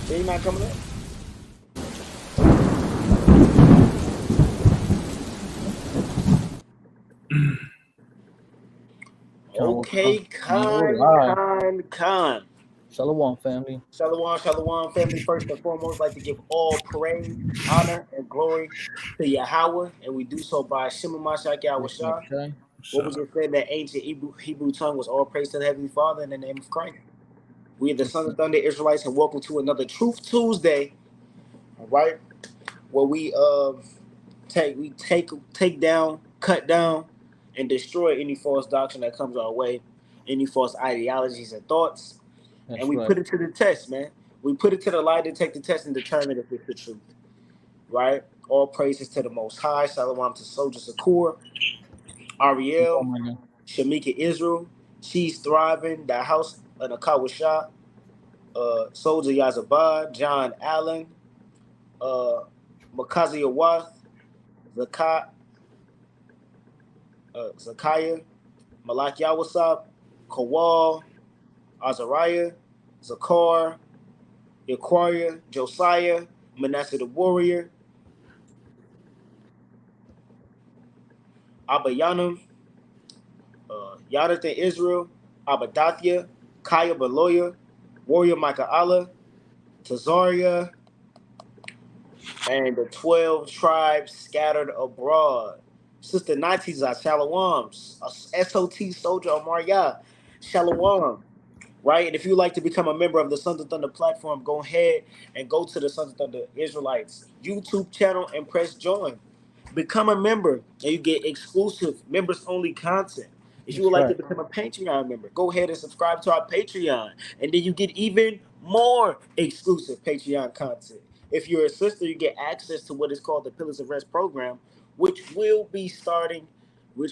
They not coming up. Okay, Khan. Shalom, family. Shalom, family. First and foremost, like to give all praise, honor, and glory to Yahweh, and we do so by Shema Mashak Yahweh Shah. What was just said, that ancient Hebrew tongue was all praise to the Heavenly Father in the name of Christ. We are the Son of Thunder Israelites, and welcome to another Truth Tuesday. All right, where we take down, cut down, and destroy any false doctrine that comes our way, any false ideologies and thoughts. And we put it to the test, man. We put it to the lie detector test and determine if it's the truth. Right? All praises to the Most High. Shalom to Soldier Sakur, Ariel, Shamika Israel. She's thriving. The house of Nakawasha, Soldier Yazabad, John Allen, Makazi Awath, Zakaya, Malak Yawasab, Kawal, Azariah, Zakar, Yaquaria, Josiah, Manasseh the Warrior, Abayanam, Yonathan Israel, Abadathia, Kaya Beloya, Warrior Micah Allah, Tazaria, and the 12 tribes scattered abroad. Sister Natiza, Shalom, SOT Soldier Amaria, Shalom. Right? And if you'd like to become a member of the Sons of Thunder platform, go ahead and go to the Sons of Thunder Israelites YouTube channel and press join. Become a member and you get exclusive members-only content. If you would like to become a Patreon member, go ahead and subscribe to our Patreon. And then you get even more exclusive Patreon content. If you're a sister, you get access to what is called the Pillars of Rest program, which will be starting. You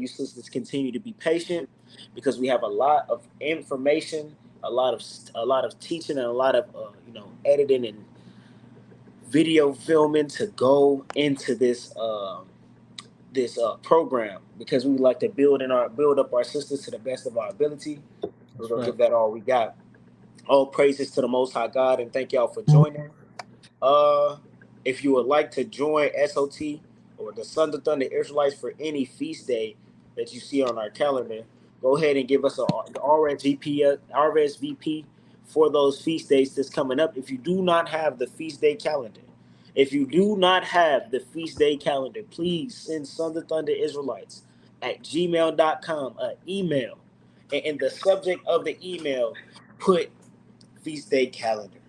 sisters continue to be patient because we have a lot of information, a lot of teaching, and a lot of editing and video filming to go into this program, because we would like to build up our sisters to the best of our ability. We're gonna give that all we got. All praises to the Most High God, and thank y'all for joining. If you would like to join SOT or the Son of Thunder Israelites for any feast day that you see on our calendar, go ahead and give us an RSVP for those feast days that's coming up. If you do not have the feast day calendar, please send Son of Thunder Israelites at gmail.com an email. And in the subject of the email, put feast day calendar.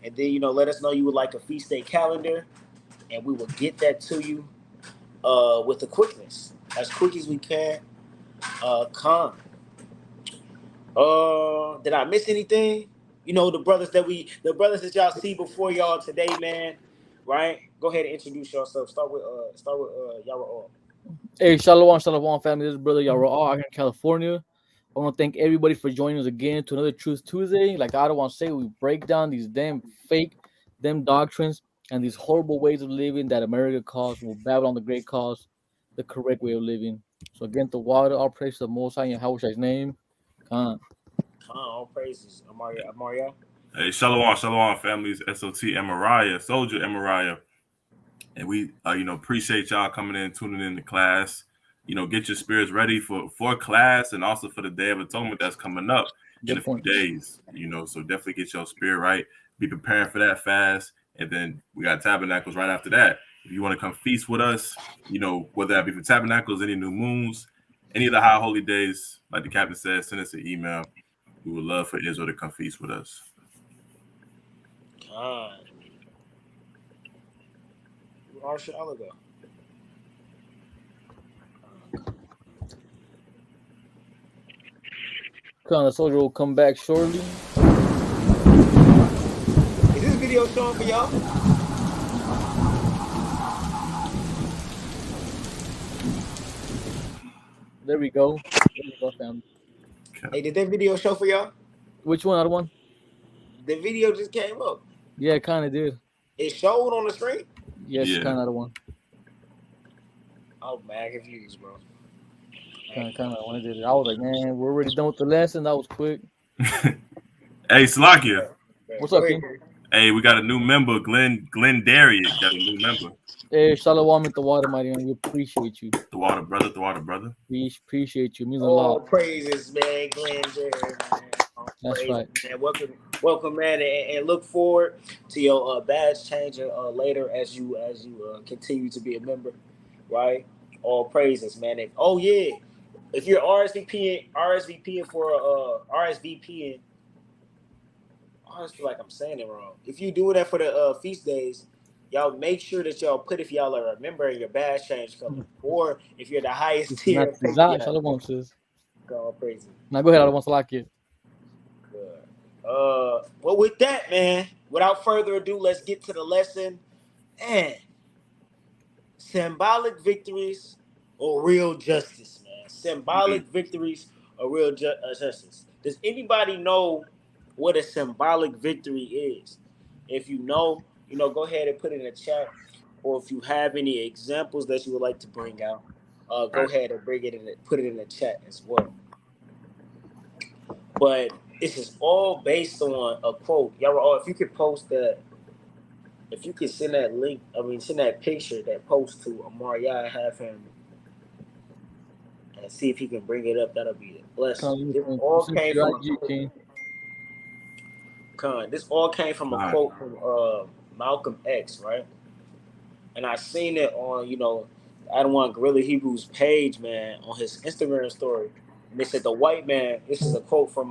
And then, let us know you would like a feast day calendar, and we will get that to you with the quickness, as quick as we can. Con. Did I miss anything? The brothers that y'all see before y'all today, man. Right? Go ahead and introduce yourself. Start with Yara. Hey, shalom, family. This is Brother Yara here in California. I want to thank everybody for joining us again to another Truth Tuesday. Like I don't want to say, we break down these damn doctrines and these horrible ways of living that America calls, Babylon the Great calls, the correct way of living. So again, the water, all praise to the Most High in Yahweh's name. All praises, Amaria. Hey, shalom, families. SOT Amariah, Soldier Amariah. And we, appreciate y'all coming in, tuning in to class. Get your spirits ready for class and also for the Day of Atonement that's coming up in a few days. So definitely get your spirit right. Be preparing for that fast. And then we got Tabernacles right after that. If you want to come feast with us, whether that be for Tabernacles, any new moons, any of the high holy days, like the captain said, send us an email. We would love for Israel to come feast with us. Where should Allah go? The soldier will come back shortly. Is this video showing for y'all? There we go, family. Hey, did that video show for y'all? Which one? Other one? The video just came up. Yeah, it kind of did. It showed on the screen. Yes, Yeah. kind of other one. Oh man, confused, bro. Kind of when it did it. I was like, man, we're already done with the lesson. That was quick. Hey, Slakia. What's Go up, ahead, King? Hey, we got a new member, Glenn Darius. Got a new member. Hey, Shalom at the water, mighty man. We appreciate you. The water brother. We appreciate you. It means a Oh, lot. praises, man, Glenn Jerry, man. Oh, That's right. Man. Welcome, man, and look forward to your badge changer later as you continue to be a member, right? All praises, man. If you're RSVPing for RSVPing, I always feel like I'm saying it wrong. If you doing that for the feast days, y'all make sure that y'all put if y'all are a member in your badge change color, or if you're the highest tier. Not exact. Shalom says. God praise it. Now go ahead. I don't want to like it. Well, with that, man, without further ado, let's get to the lesson. And symbolic victories or real justice, man. Symbolic victories or real justice. Does anybody know what a symbolic victory is? If you know, go ahead and put it in the chat. Or if you have any examples that you would like to bring out, go ahead and bring it in. Put it in the chat as well. But this is all based on a quote. Y'all, if you could post that, if you could send that link, send that picture, that post to Amariah, have him, and see if he can bring it up. That'll be a blessing. This all came from a quote from Malcolm X, right? And I seen it on, I don't want Guerrilla Hebrews page, man, on his Instagram story. And they said the white man. This is a quote from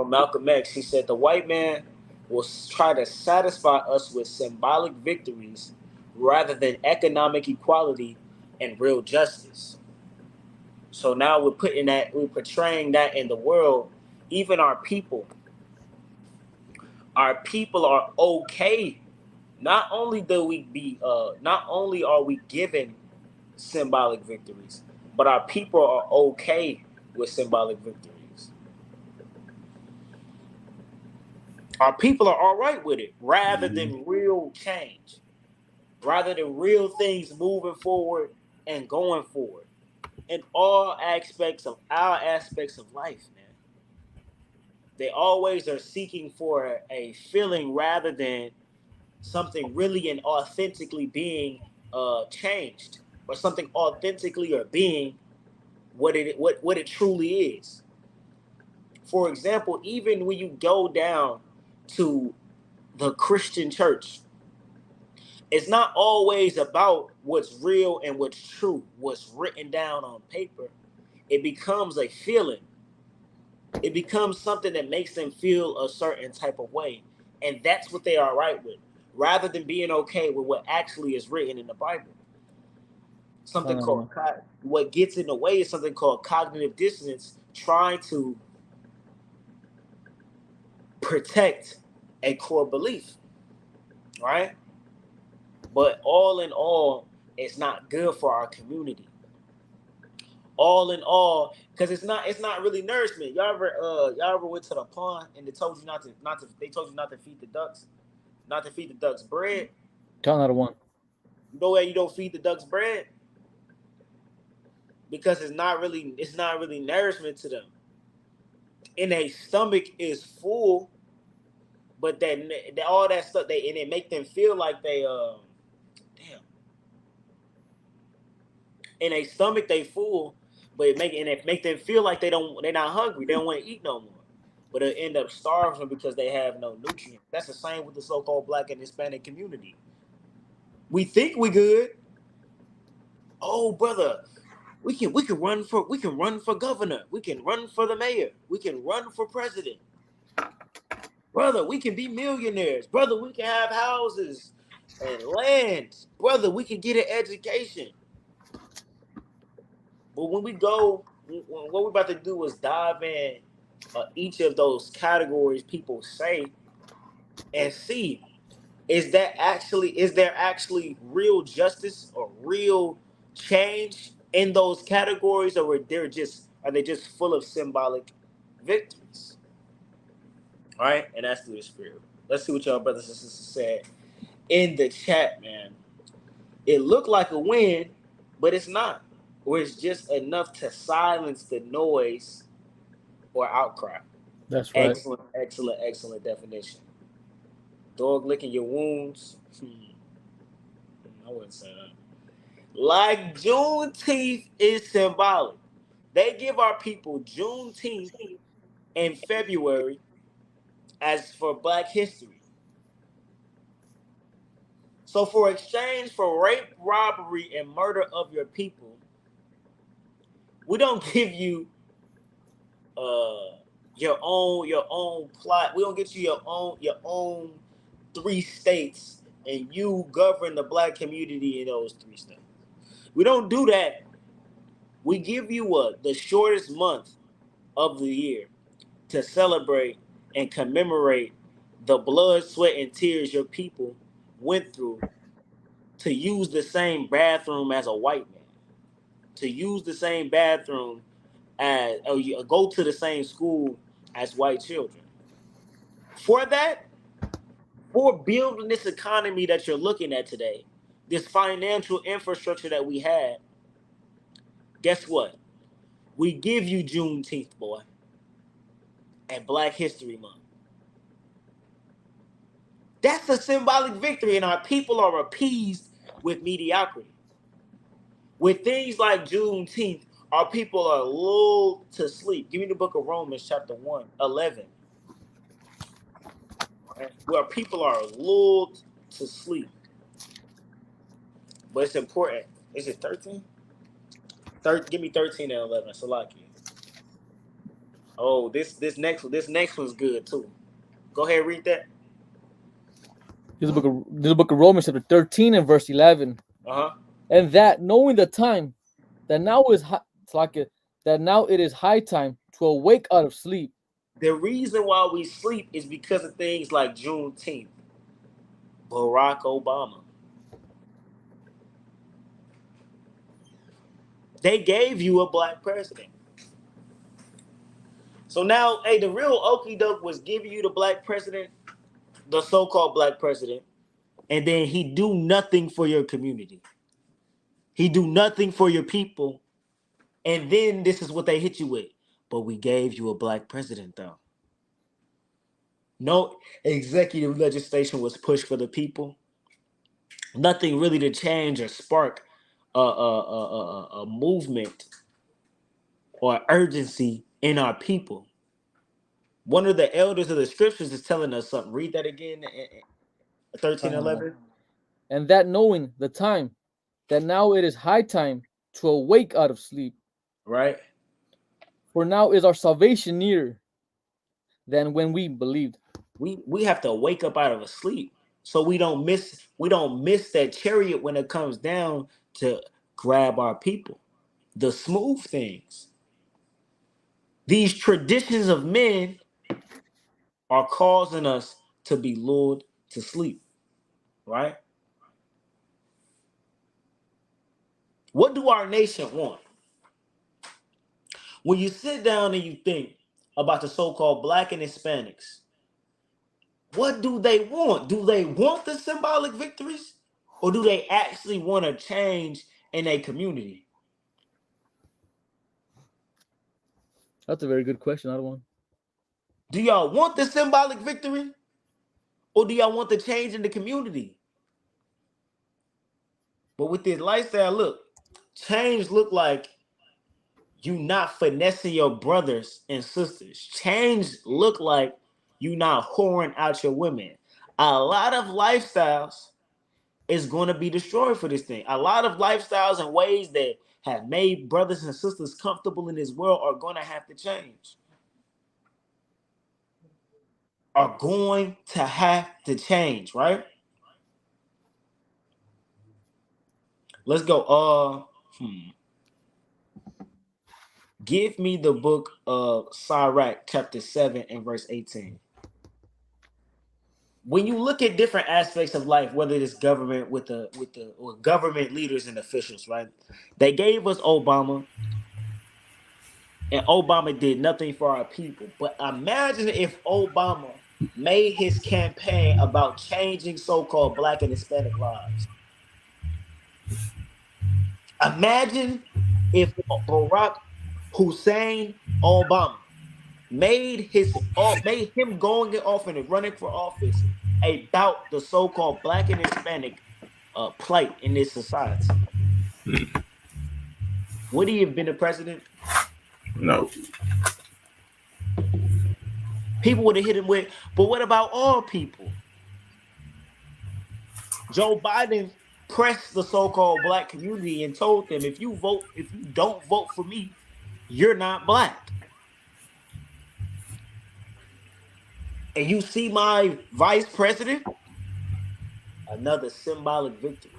Malcolm X. He said the white man will try to satisfy us with symbolic victories rather than economic equality and real justice. So now we're portraying that in the world. Even our people are okay. Not only are we given symbolic victories, but our people are okay with symbolic victories. Our people are all right with it, rather than real change, rather than real things moving forward and going forward in all aspects of life, man. They always are seeking for a feeling rather than something really and authentically being changed, or something authentically or being what it truly is. For example, even when you go down to the Christian church, it's not always about what's real and what's true, what's written down on paper. It becomes a feeling. It becomes something that makes them feel a certain type of way. And that's what they are right with, rather than being okay with what actually is written in the Bible. What gets in the way is something called cognitive dissonance, trying to protect a core belief, right? But all in all, it's not good for our community. All in all, because it's not really nourishment. Y'all ever went to the pond and they told you not to feed the ducks bread? Count out of one. You know why you don't feed the ducks bread? Because it's not really nourishment to them. And their stomach is full, but then all that stuff and it make them feel like they in their stomach they full, but it make them feel like they're not hungry. They don't want to eat no more. But it end up starving them because they have no nutrients. That's the same with the so-called Black and Hispanic community. We think we good. Oh, brother, we can run for governor. We can run for the mayor. We can run for president. Brother, we can be millionaires. Brother, we can have houses and land. Brother, we can get an education. But when what we're about to do is dive in each of those categories people say and see, is there actually real justice or real change in those categories, or they're just Are they just full of symbolic victories? All right, and that's through the Spirit. Let's see what y'all brothers and sisters said in the chat, man. It looked like a win, but it's not. Or it's just enough to silence the noise or outcry. That's right. Excellent, excellent, excellent definition. Dog licking your wounds. I wouldn't say that. Like Juneteenth is symbolic. They give our people Juneteenth in February as for Black history. So for exchange for rape, robbery, and murder of your people, we don't give you your own plot. We don't get you your own 3 states, and you govern the Black community in those 3 states. We don't do that. We give you the shortest month of the year to celebrate and commemorate the blood, sweat, and tears your people went through to use the same bathroom as a white man, to use the same bathroom as, or go to the same school as white children. For that, for building this economy that you're looking at today, this financial infrastructure that we had, guess what? We give you Juneteenth, boy, and Black History Month. That's a symbolic victory, and our people are appeased with mediocrity. With things like Juneteenth, our people are lulled to sleep. Give me the book of Romans, chapter 1, 11. Right? Where people are lulled to sleep. But it's important. Is it 13? Give me 13 and 11. Salaki. Oh, this next one's good too. Go ahead, read that. This is the book of Romans, chapter 13 and verse 11. And that knowing the time, that now it is high time to awake out of sleep. The reason why we sleep is because of things like Juneteenth, Barack Obama. They gave you a Black president. So now, hey, the real okie doke was giving you the Black president, the so-called Black president, and then he do nothing for your community. He do nothing for your people. And then this is what they hit you with. But we gave you a Black president, though. No executive legislation was pushed for the people. Nothing really to change or spark a movement or urgency in our people. One of the elders of the scriptures is telling us something. Read that again, 13:11. And that knowing the time, that now it is high time to awake out of sleep. Right. For now is our salvation nearer than when we believed. We have to wake up out of a sleep so we don't miss that chariot when it comes down to grab our people. The smooth things. These traditions of men are causing us to be lured to sleep. Right? What do our nation want? When you sit down and you think about the so-called Black and Hispanics, what do they want? Do they want the symbolic victories? Or do they actually want to change in a community? That's a very good question, Adawan. Do y'all want the symbolic victory? Or do y'all want the change in the community? But with this lifestyle, look, change look like you not finessing your brothers and sisters. Change look like you not whoring out your women. A lot of lifestyles is going to be destroyed for this thing. A lot of lifestyles and ways that have made brothers and sisters comfortable in this world are going to have to change. Are going to have to change, right? Let's go. Give me the book of Sirach, chapter 7 and verse 18. When you look at different aspects of life, whether it's government or government leaders and officials, right? They gave us Obama. and Obama did nothing for our people. But imagine if Obama made his campaign about changing so-called Black and Hispanic lives. Imagine if Barack Hussein Obama made him going off and running for office about the so-called Black and Hispanic plight in this society. Would he have been the president? No. People would have hit him with, but what about all people? Joe Biden pressed the so-called Black community and told them, if you don't vote for me, you're not Black. And you see my vice president, another symbolic victory.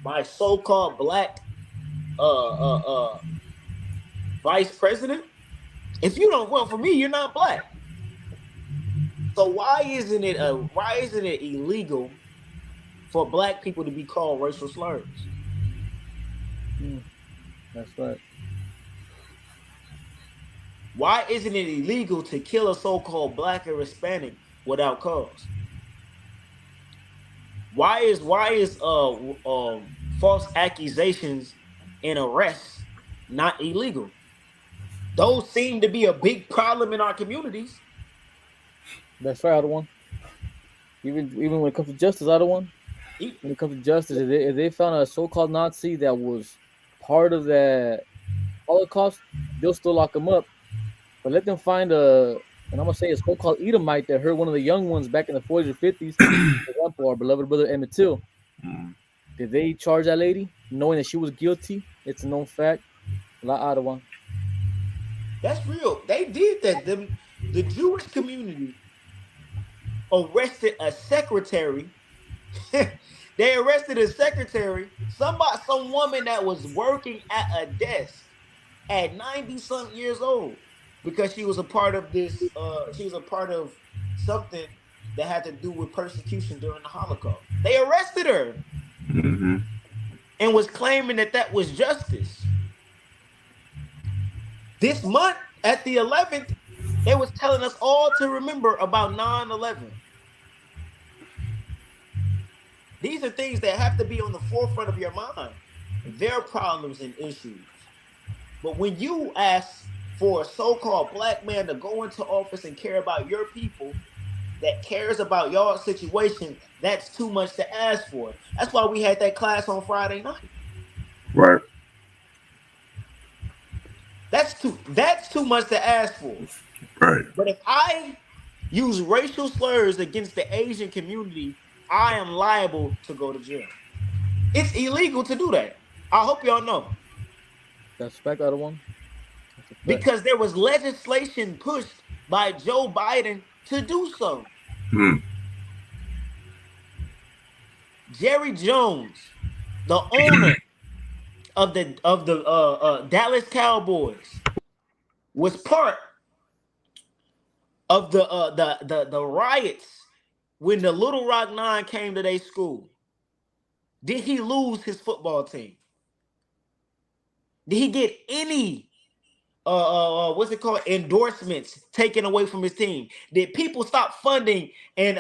My so-called Black vice president, if you don't vote for me, you're not Black. So why isn't it illegal for Black people to be called racial slurs? That's right. Why isn't it illegal to kill a so-called Black or Hispanic without cause? Why is false accusations and arrests not illegal? Those seem to be a big problem in our communities. That's right, other one. Even when it comes to justice, other one. When it comes to justice, if they found a so-called Nazi that was part of that Holocaust, they'll still lock him up. But let them find and I'm gonna say a so-called Edomite that hurt one of the young ones back in the 40s or 50s. For example, our beloved brother Emmett Till. Did they charge that lady knowing that she was guilty? It's a known fact. La Ottawa. That's real. They did that. The Jewish community arrested a secretary. They arrested a secretary, some woman that was working at a desk at 90-something years old, because she was a part of this. She was a part of something that had to do with persecution during the Holocaust. They arrested her and was claiming that was justice. This month, at the 11th, they was telling us all to remember about 9/11. These are things that have to be on the forefront of your mind. Their problems and issues. But when you ask for a so-called Black man to go into office and care about your people, that cares about your situation, that's too much to ask for. That's why we had that class on Friday night. Right. That's too much to ask for. Right. But if I use racial slurs against the Asian community, I am liable to go to jail. It's illegal to do that. I hope y'all know. That's fact, other one. Because there was legislation pushed by Joe Biden to do so. Jerry Jones, the owner of the Dallas Cowboys, was part of the riots when the Little Rock Nine came to their school. Did he lose his football team? Did he get any what's it called, endorsements taken away from his team? Did people stop funding and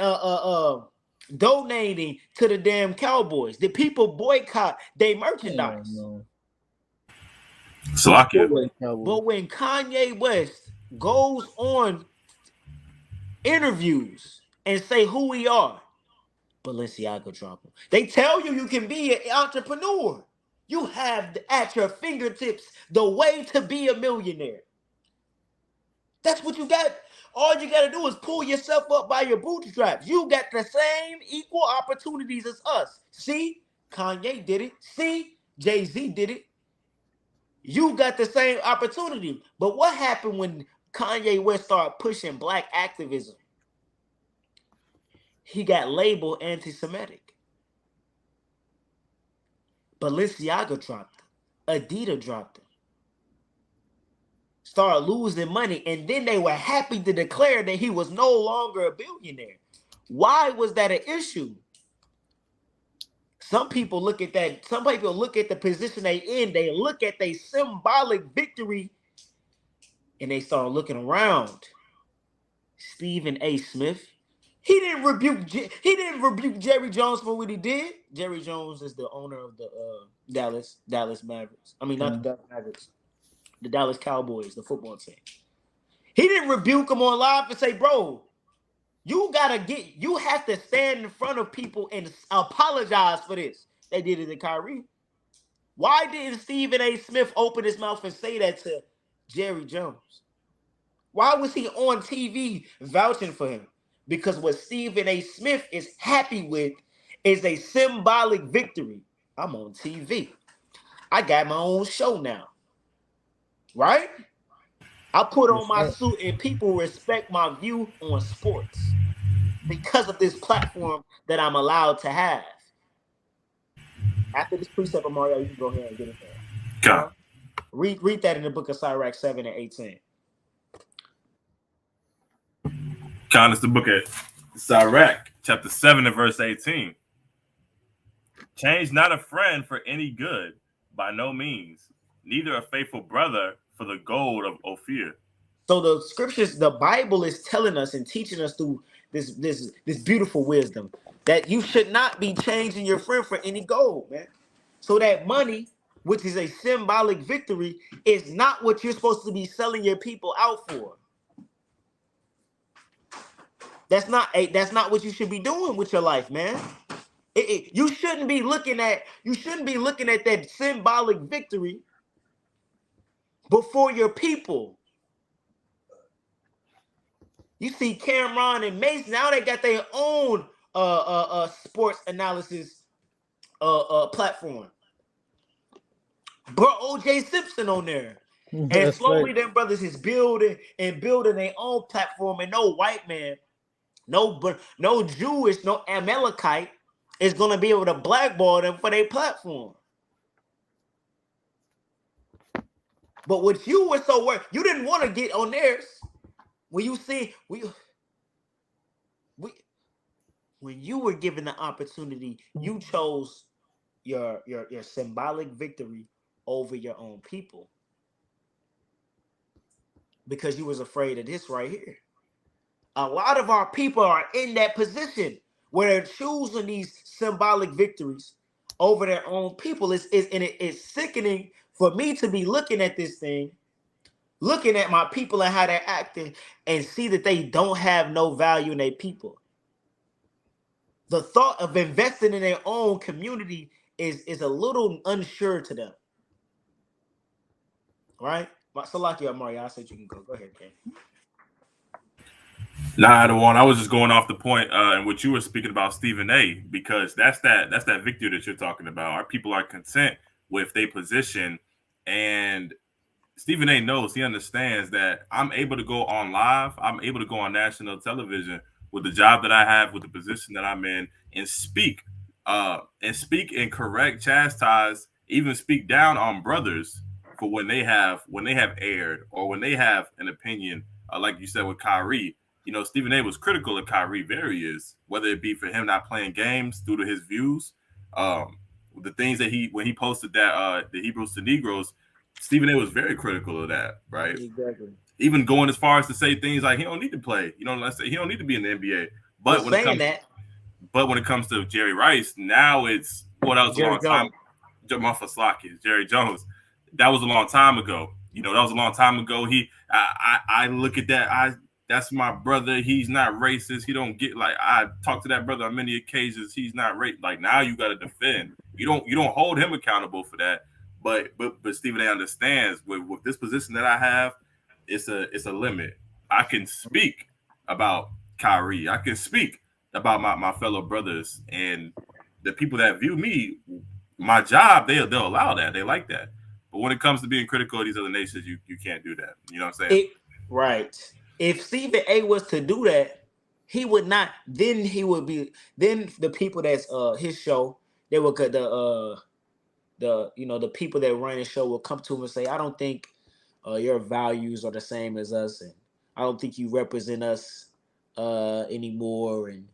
donating to the damn Cowboys? Did people boycott their merchandise? No. But when Kanye West goes on interviews and say who we are, Balenciaga drop him. They tell you can be an entrepreneur. You have at your fingertips the way to be a millionaire. That's what you got. All you got to do is pull yourself up by your bootstraps. You got the same equal opportunities as us. See, Kanye did it. See, Jay-Z did it. You got the same opportunity. But what happened when Kanye West started pushing Black activism? He got labeled anti-Semitic. Balenciaga dropped him. Adidas dropped him. Started losing money, and then they were happy to declare that he was no longer a billionaire. Why was that an issue? Some people look at that. Some people look at the position they in. They look at their symbolic victory and they started looking around, Stephen A. Smith, he didn't rebuke Jerry Jones for what he did. Jerry Jones is the owner of the Dallas Mavericks. I mean, not the Dallas Mavericks, the Dallas Cowboys, the football team. He didn't rebuke him on live and say, bro, you have to stand in front of people and apologize for this. They did it to Kyrie. Why didn't Stephen A. Smith open his mouth and say that to Jerry Jones? Why was he on TV vouching for him? Because what Stephen A. Smith is happy with is a symbolic victory. I'm on TV. I got my own show now. Right? I put on my suit and people respect my view on sports because of this platform that I'm allowed to have. After this precept of Mario, you can go ahead and get it there. Okay. Read that in the book of Sirach 7 and 18. It's the book of Sirach, chapter 7 and verse 18. Change not a friend for any good, by no means, neither a faithful brother for the gold of Ophir. So the scriptures, the Bible is telling us and teaching us through this beautiful wisdom that you should not be changing your friend for any gold, man. So that money, which is a symbolic victory, is not what you're supposed to be selling your people out for. That's not what you should be doing with your life, man. You shouldn't be looking at that symbolic victory before your people. You see Cameron and Mason, now they got their own sports analysis platform. Bro, OJ Simpson on there. And slowly them brothers is building their own platform, and no white man, no Jewish, no Amalekite is gonna be able to blackball them for their platform. But what you were so worried, you didn't want to get on theirs. When you see when you were given the opportunity, you chose your symbolic victory over your own people because you was afraid of this right here. A lot of our people are in that position where they're choosing these symbolic victories over their own people. It's sickening for me to be looking at this thing, looking at my people and how they're acting, and see that they don't have no value in their people. The thought of investing in their own community is a little unsure to them. Right? Salakia Mario, I said you can go. Go ahead, Ken. Nah, I don't want. I was just going off the point in which you were speaking about Stephen A. Because that's that victory that you're talking about. Our people are content with their position, and Stephen A. knows, he understands that I'm able to go on live, I'm able to go on national television with the job that I have, with the position that I'm in, and speak and correct, chastise, even speak down on brothers for when they have erred or when they have an opinion, like you said with Kyrie. You know, Stephen A. was critical of Kyrie various, whether it be for him not playing games due to his views, the things that when he posted that the Hebrews to Negroes, Stephen A. was very critical of that, right? Exactly. Even going as far as to say things like he don't need to play, let's say he don't need to be in the NBA. But when it comes to Jerry Rice, now it's Jerry Jones. That was a long time ago. That was a long time ago. I look at that. That's my brother. He's not racist. He don't get I talked to that brother on many occasions. He's not racist. Like now you got to defend. You don't hold him accountable for that. But Stephen A. understands with this position that I have, it's a limit. I can speak about Kyrie. I can speak about my fellow brothers and the people that view me. My job, they'll allow that. They like that. But when it comes to being critical of these other nations, you can't do that. You know what I'm saying? Right. If Stephen A. was to do that, he would not. Then the people that's his show. They would the people that run the show will come to him and say, I don't think your values are the same as us, and I don't think you represent us anymore, and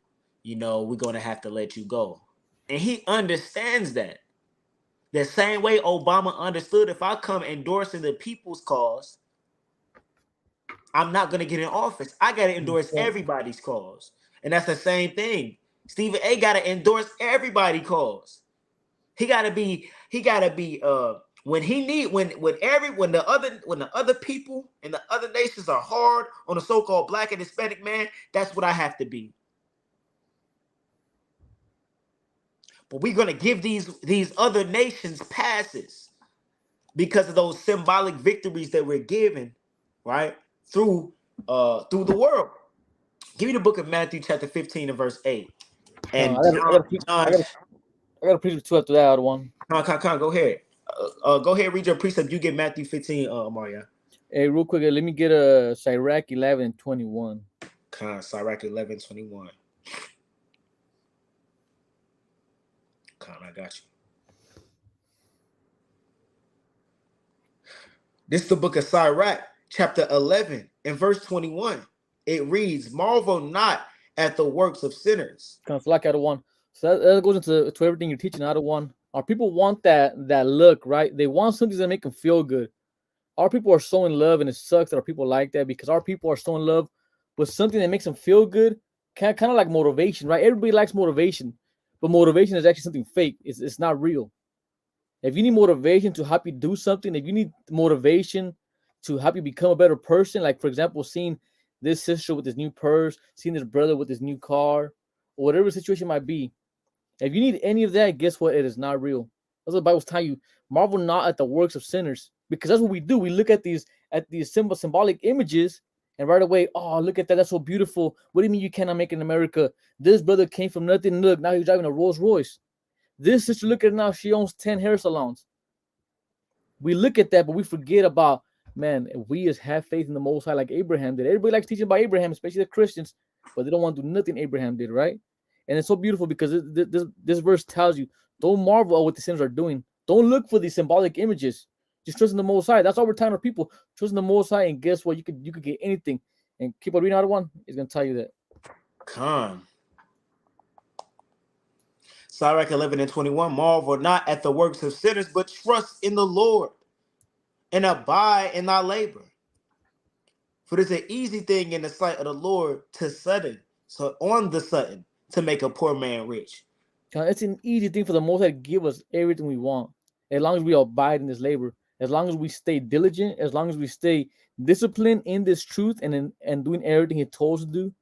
we're gonna have to let you go. And he understands that. The same way Obama understood, if I come endorsing the people's cause, I'm not gonna get in office. I gotta endorse everybody's cause. And that's the same thing. Stephen A gotta endorse everybody's cause. He gotta be when the other people and the other nations are hard on the so-called black and Hispanic man, that's what I have to be. But we're gonna give these other nations passes because of those symbolic victories that we're given, right? Through the world. Give me the book of Matthew, chapter 15 and verse 8. And I gotta preach two after that one. Go ahead. Go ahead, read your precept. You get Matthew 15, Maria. Hey, real quick, let me get a Sirach 11 and 21. Sirach 11, 21. I got you. This is the book of Sirach, chapter 11 and verse 21. It reads, marvel not at the works of sinners. Kind of like out of one. So that goes into everything you're teaching out of one. Our people want that look, right? They want something that make them feel good. Our people are so in love, and it sucks that our people like that because our people are so in love with something that makes them feel good, kind of like motivation, right? Everybody likes motivation, but motivation is actually something fake. It's not real. If you need motivation to help you do something, if you need motivation to help you become a better person, like for example, seeing this sister with this new purse, seeing this brother with this new car, or whatever the situation might be, if you need any of that, guess what? It is not real. That's what the Bible's telling you. Marvel not at the works of sinners, because that's what we do. We look at these symbolic images, and right away, oh, look at that. That's so beautiful. What do you mean you cannot make it in America? This brother came from nothing. Look, now he's driving a Rolls Royce. This sister, look at it now. She owns 10 hair salons. We look at that, but we forget about, man, if we just have faith in the Most High like Abraham did. Everybody likes teaching about Abraham, especially the Christians, but they don't want to do nothing Abraham did, right? And it's so beautiful because this verse tells you, don't marvel at what the sinners are doing. Don't look for these symbolic images. Just trust in the Most High. That's all we're telling our people. Trust in the Most High, and guess what? You could get anything. And keep on reading out of one. It's gonna tell you that. Sirach 11 and 21. Marvel not at the works of sinners, but trust in the Lord and abide in thy labor. For it's an easy thing in the sight of the Lord on the sudden to make a poor man rich. It's an easy thing for the Most High to give us everything we want, as long as we abide in this labor, as long as we stay diligent, as long as we stay disciplined in this truth and doing everything He told us to do.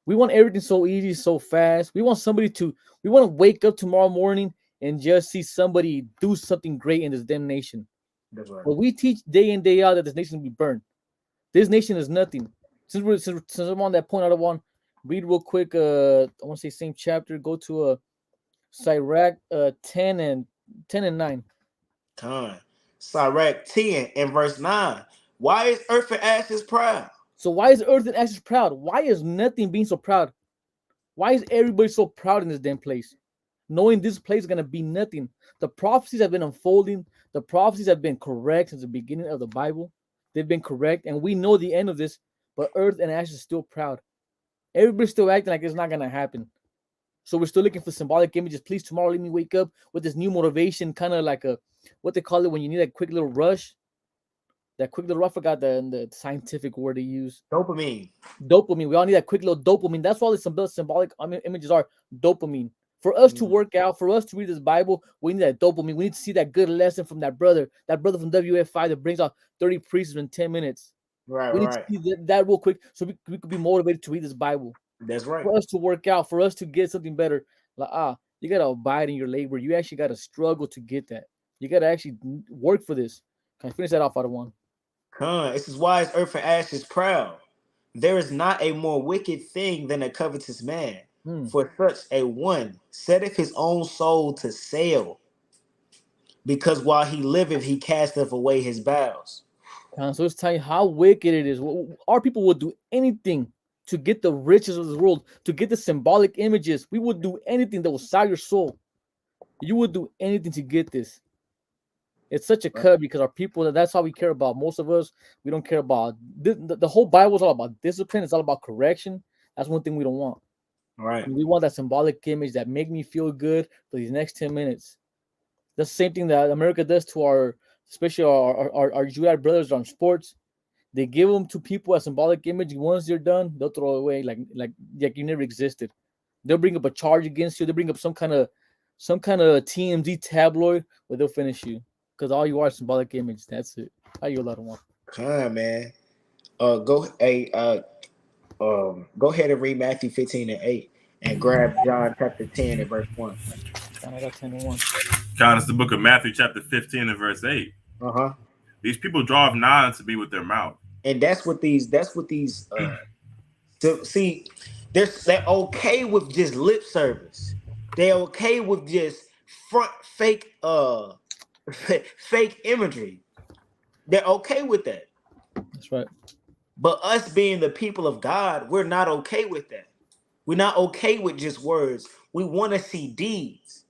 We want everything so easy, so fast. We want to wake up tomorrow morning and just see somebody do something great in this damn nation. That's right. But we teach day in, day out that this nation will be burned. This nation is nothing. Since I'm on that point, I don't want read real quick. I want to say same chapter. Go to Sirach 10 and 9. Sirach 10 and verse 9. Why is earth and ashes proud? So why is earth and ashes proud? Why is nothing being so proud? Why is everybody so proud in this damn place? Knowing this place is going to be nothing. The prophecies have been unfolding. The prophecies have been correct since the beginning of the Bible. They've been correct, and we know the end of this, but earth and ashes is still proud. Everybody's still acting like it's not going to happen. So we're still looking for symbolic images. Please, tomorrow, let me wake up with this new motivation, kind of like what they call it when you need that quick little rush. That quick little, I forgot the scientific word they use. Dopamine. We all need that quick little dopamine. That's all the symbolic images are. Dopamine. For us to work out, for us to read this Bible, we need that dopamine. We need to see that good lesson from that brother from WF5 that brings out 30 precepts in 10 minutes. Right, we need to see that real quick so we could be motivated to read this Bible. That's right. For us to work out, for us to get something better, like you gotta abide in your labor. You actually gotta struggle to get that. You gotta actually work for this. Can I finish that off out of one? This is why is earth and ashes proud. There is not a more wicked thing than a covetous man. For such a one setteth his own soul to sale, because while he liveth, he casteth away his bowels. So it's telling you how wicked it is. Our people would do anything to get the riches of this world, to get the symbolic images. We would do anything that will sell your soul. You would do anything to get this. It's such a cut because our people, that's all we care about. Most of us, we don't care about the whole Bible is all about discipline. It's all about correction. That's one thing we don't want. Right. We want that symbolic image that make me feel good for these next 10 minutes. That's the same thing that America does to especially our Jewish brothers on sports. They give them to people as symbolic image. Once they're done, they'll throw it away like you never existed. They'll bring up a charge against you. They bring up some kind of TMZ tabloid where they'll finish you because all you are is symbolic image. That's it. How you allowed to want? Come, man. Go go ahead and read Matthew 15:8 and grab John chapter 10 and verse 1. I got 10 and 1. Count it's the book of Matthew, chapter 15 and verse 8. Uh-huh. These people draw nigh unto me with their mouth. And that's what these see, they're okay with just lip service. They're okay with just fake fake imagery. They're okay with that. That's right. But us being the people of God, we're not okay with that. We're not okay with just words. We want to see deeds.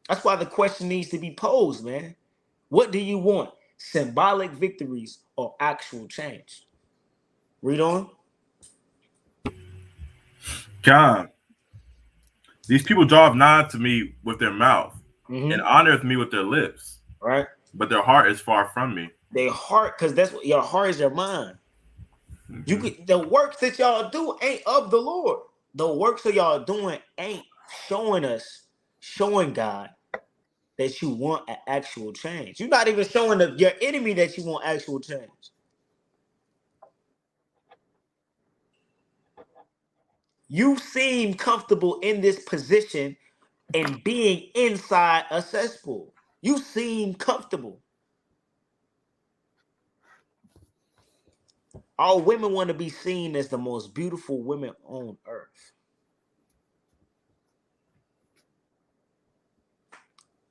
That's why the question needs to be posed, man. What do you want? Symbolic victories or actual change? Read on. God, these people draw nigh to me with their mouth and honoreth me with their lips. Right. But their heart is far from me. Their heart, because that's what your heart is, your mind. You could, the works that y'all do ain't of the Lord. The works that y'all doing ain't showing God that you want an actual change. You're not even showing your enemy that you want actual change. You seem comfortable in this position and being inside a cesspool. You seem comfortable. All women want to be seen as the most beautiful women on earth.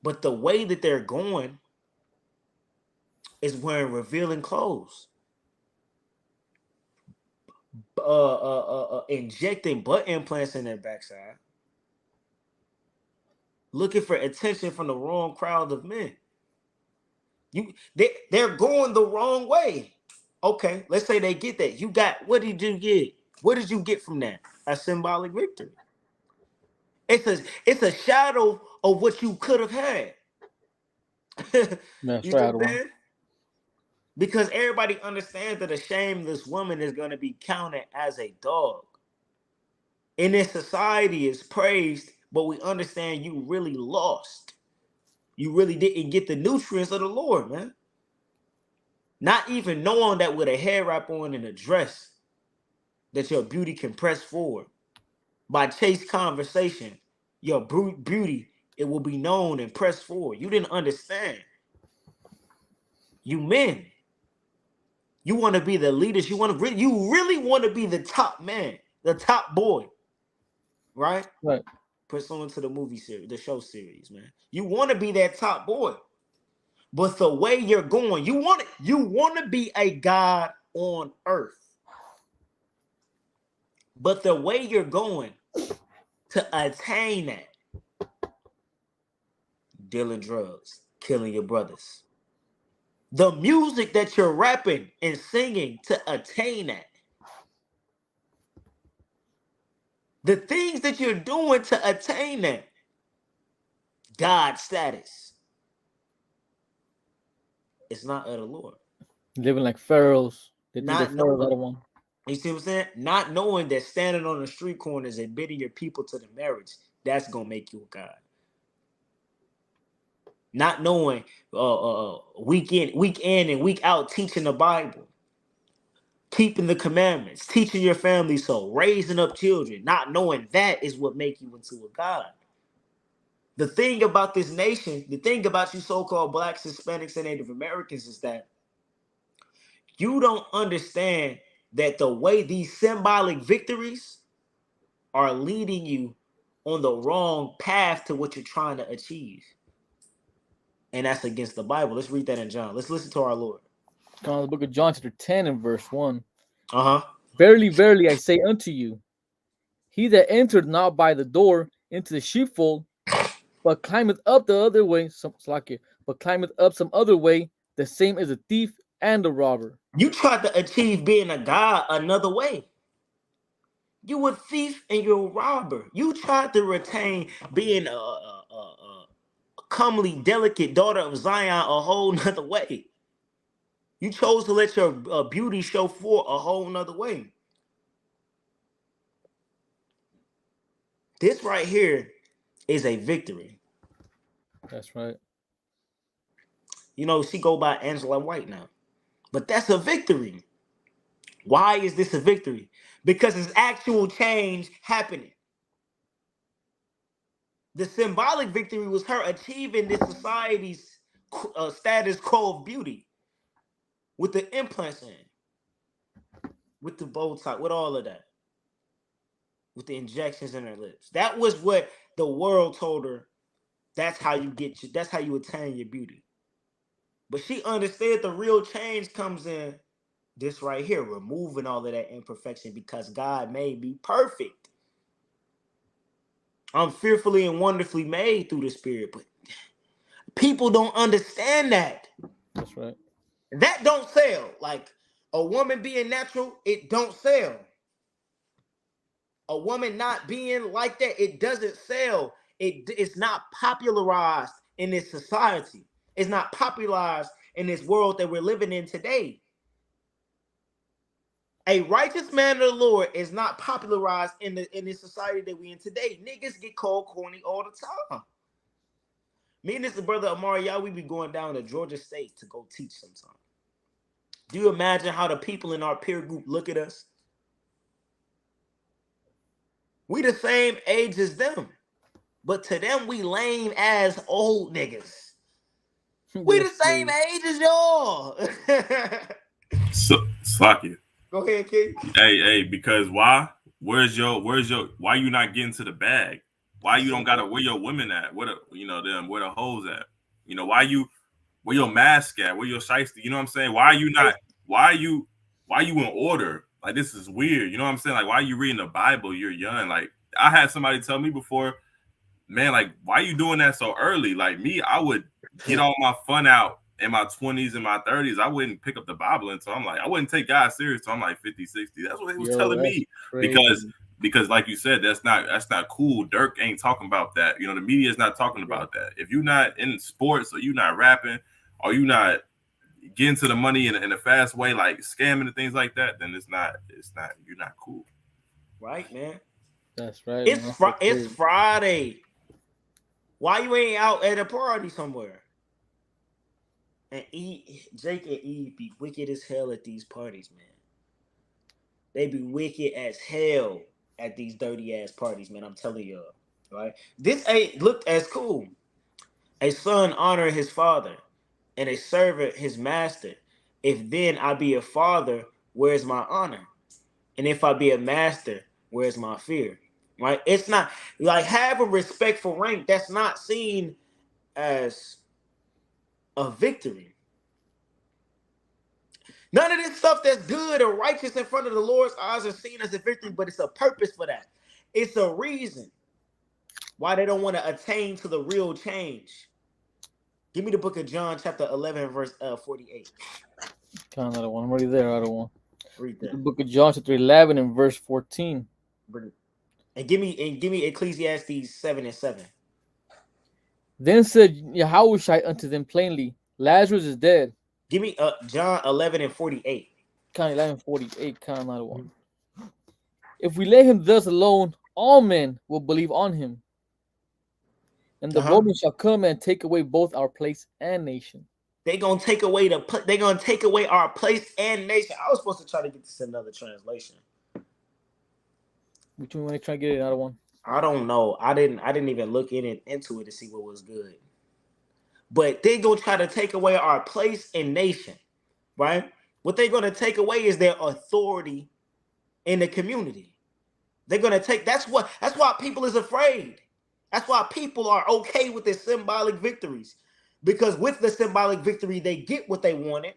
But the way that they're going is wearing revealing clothes. Injecting butt implants in their backside. Looking for attention from the wrong crowd of men. They're going the wrong way. Okay, let's say they get that. What did you get? What did you get from that? A symbolic victory. It's a shadow of what you could have had. That's right. Know because everybody understands that a shameless woman is going to be counted as a dog. In this society is praised, but we understand you really lost. You really didn't get the nutrients of the Lord, man. Not even knowing that with a hair wrap on and a dress, that your beauty can press forward. By chase conversation, your beauty, it will be known and pressed forward. You didn't understand. You men, you want to be the leaders. You really want to be the top man, the top boy, right? Right. Pursuant to the movie series, the show series, man. You want to be that top boy, but the way you're going, you want to be a God on earth. But the way you're going to attain that, dealing drugs, killing your brothers. The music that you're rapping and singing to attain that. The things that you're doing to attain that. God status. It's not of the Lord. Living like pharaohs. They think Not they're pharaohs out of one. You see what I'm saying? Not knowing that standing on the street corners and bidding your people to the marriage, that's going to make you a God. Not knowing week in and week out teaching the Bible, keeping the commandments, teaching your family so, raising up children, not knowing that is what make you into a God. The thing about this nation, the thing about you so-called Blacks, Hispanics, and Native Americans is that you don't understand that the way these symbolic victories are leading you on the wrong path to what you're trying to achieve. And that's against the Bible. Let's read that in John. Let's listen to our Lord. The book of John, chapter 10 and verse 1. Uh-huh. Verily, verily, I say unto you, he that entered not by the door into the sheepfold, but climbeth up the other way, but climbeth up some other way, the same is a thief and a robber. You tried to achieve being a God another way. You a thief and you're a robber. You tried to retain being a comely, delicate daughter of Zion a whole nother way. You chose to let your beauty show forth a whole nother way. This right here is a victory. That's right. You know, she go by Angela White now. But that's a victory. Why is this a victory? Because it's actual change happening. The symbolic victory was her achieving this society's status quo of beauty with the implants in, with the bow tie, with all of that, with the injections in her lips. That was what the world told her. That's how you get you. That's how you attain your beauty. But she understood the real change comes in this right here, removing all of that imperfection because God made me perfect. I'm fearfully and wonderfully made through the Spirit, but people don't understand that. That's right. That don't sell. Like a woman being natural, it don't sell. A woman not being like that, it doesn't sell. It's not popularized in this society. It's not popularized in this world that we're living in today. A righteous man of the Lord is not popularized in this society that we in today. Niggas get called corny all the time. Me and this brother Amari, y'all, we be going down to Georgia State to go teach sometime. Do you imagine how the people in our peer group look at us? We the same age as them, but to them we lame as old niggas. We the same age as y'all. So, Slacky. Go ahead, kid. Hey, because why? Where's your why you not getting to the bag? Why you don't gotta where your women at? Where the hoes at? You know, where your mask at? Where your shiesty? You know what I'm saying? Why you in order? Like, this is weird. You know what I'm saying? Like, why are you reading the Bible? You're young. Like, I had somebody tell me before, man, like, why are you doing that so early? Like me, I would get all my fun out in my 20s and my 30s. I wouldn't pick up the Bible until I wouldn't take God serious until I'm like 50, 60. That's what he was telling me. Crazy. Because like you said, that's not cool. Dirk ain't talking about that. You know, the media is not talking about that. If you're not in sports or you're not rapping or you're not getting to the money in a fast way, like scamming and things like that, then you're not cool. Right, man. That's right. It's Friday. Why you ain't out at a party somewhere? And Jake and Eve be wicked as hell at these parties, man. They be wicked as hell at these dirty ass parties, man. I'm telling y'all, right? This ain't looked as cool. A son honor his father, and a servant his master. If then I be a father, where's my honor? And if I be a master, where's my fear? Right? It's not like have a respect for rank. That's not seen as a victory. None of this stuff that's good or righteous in front of the Lord's eyes are seen as a victory, but it's a purpose for that. It's a reason why they don't want to attain to the real change. Give me the book of John, chapter 11, verse 48. Kind of another one. I'm already there. I don't want. Read that. The book of John, chapter 11, and verse 14. And give me Ecclesiastes 7 and 7. Then said Yahushua unto them plainly, Lazarus is dead. Give me John 11 and 48. Kind of 11, 48. Kind of another one. If we let him thus alone, all men will believe on him. And the Romans shall come and take away both our place and nation. They're gonna take away our place and nation. I was supposed to try to get this in another translation. Which one want to try to get another one? I don't know. I didn't even look into it to see what was good. But they're gonna try to take away our place and nation, right? What they're gonna take away is their authority in the community. They're gonna take that's why people is afraid. That's why people are okay with the symbolic victories. Because with the symbolic victory, they get what they wanted,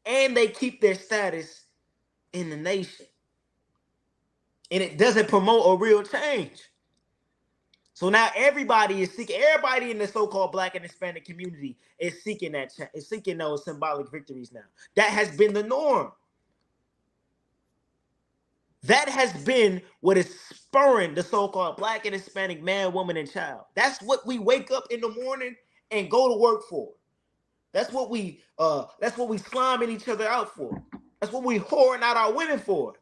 and they keep their status in the nation. And it doesn't promote a real change. So now everybody is seeking, everybody in the so-called Black and Hispanic community is seeking is seeking those symbolic victories now. That has been the norm. That has been what is spurring the so-called Black and Hispanic man, woman, and child. That's what we wake up in the morning and go to work for. That's what we sliming each other out for. That's what we whoring out our women for.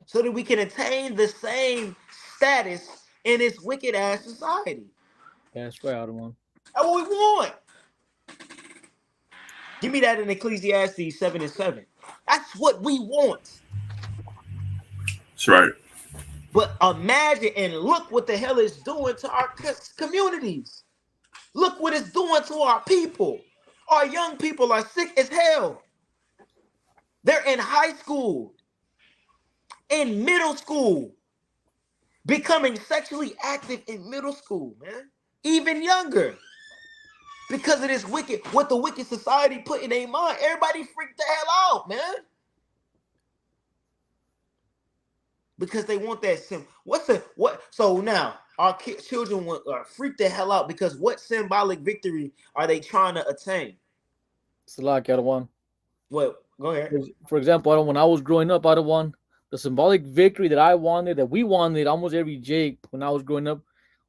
So that we can attain the same status in this wicked ass society. That's right, Otto. That's what we want. Give me that in Ecclesiastes 7:7. That's what we want. That's right. But imagine and look what the hell it's doing to our communities. Look what it's doing to our people. Our young people are sick as hell. They're in high school, in middle school, becoming sexually active in middle school, man. Even younger. Because of this wicked, what the wicked society put in their mind. Everybody freaked the hell out, man. Because they want that so now our children freak the hell out because what symbolic victory are they trying to attain? It's a lot, Otto. What? Go ahead. For example, Otto, when I was growing up, Otto, the symbolic victory that we wanted, almost every Jake when I was growing up,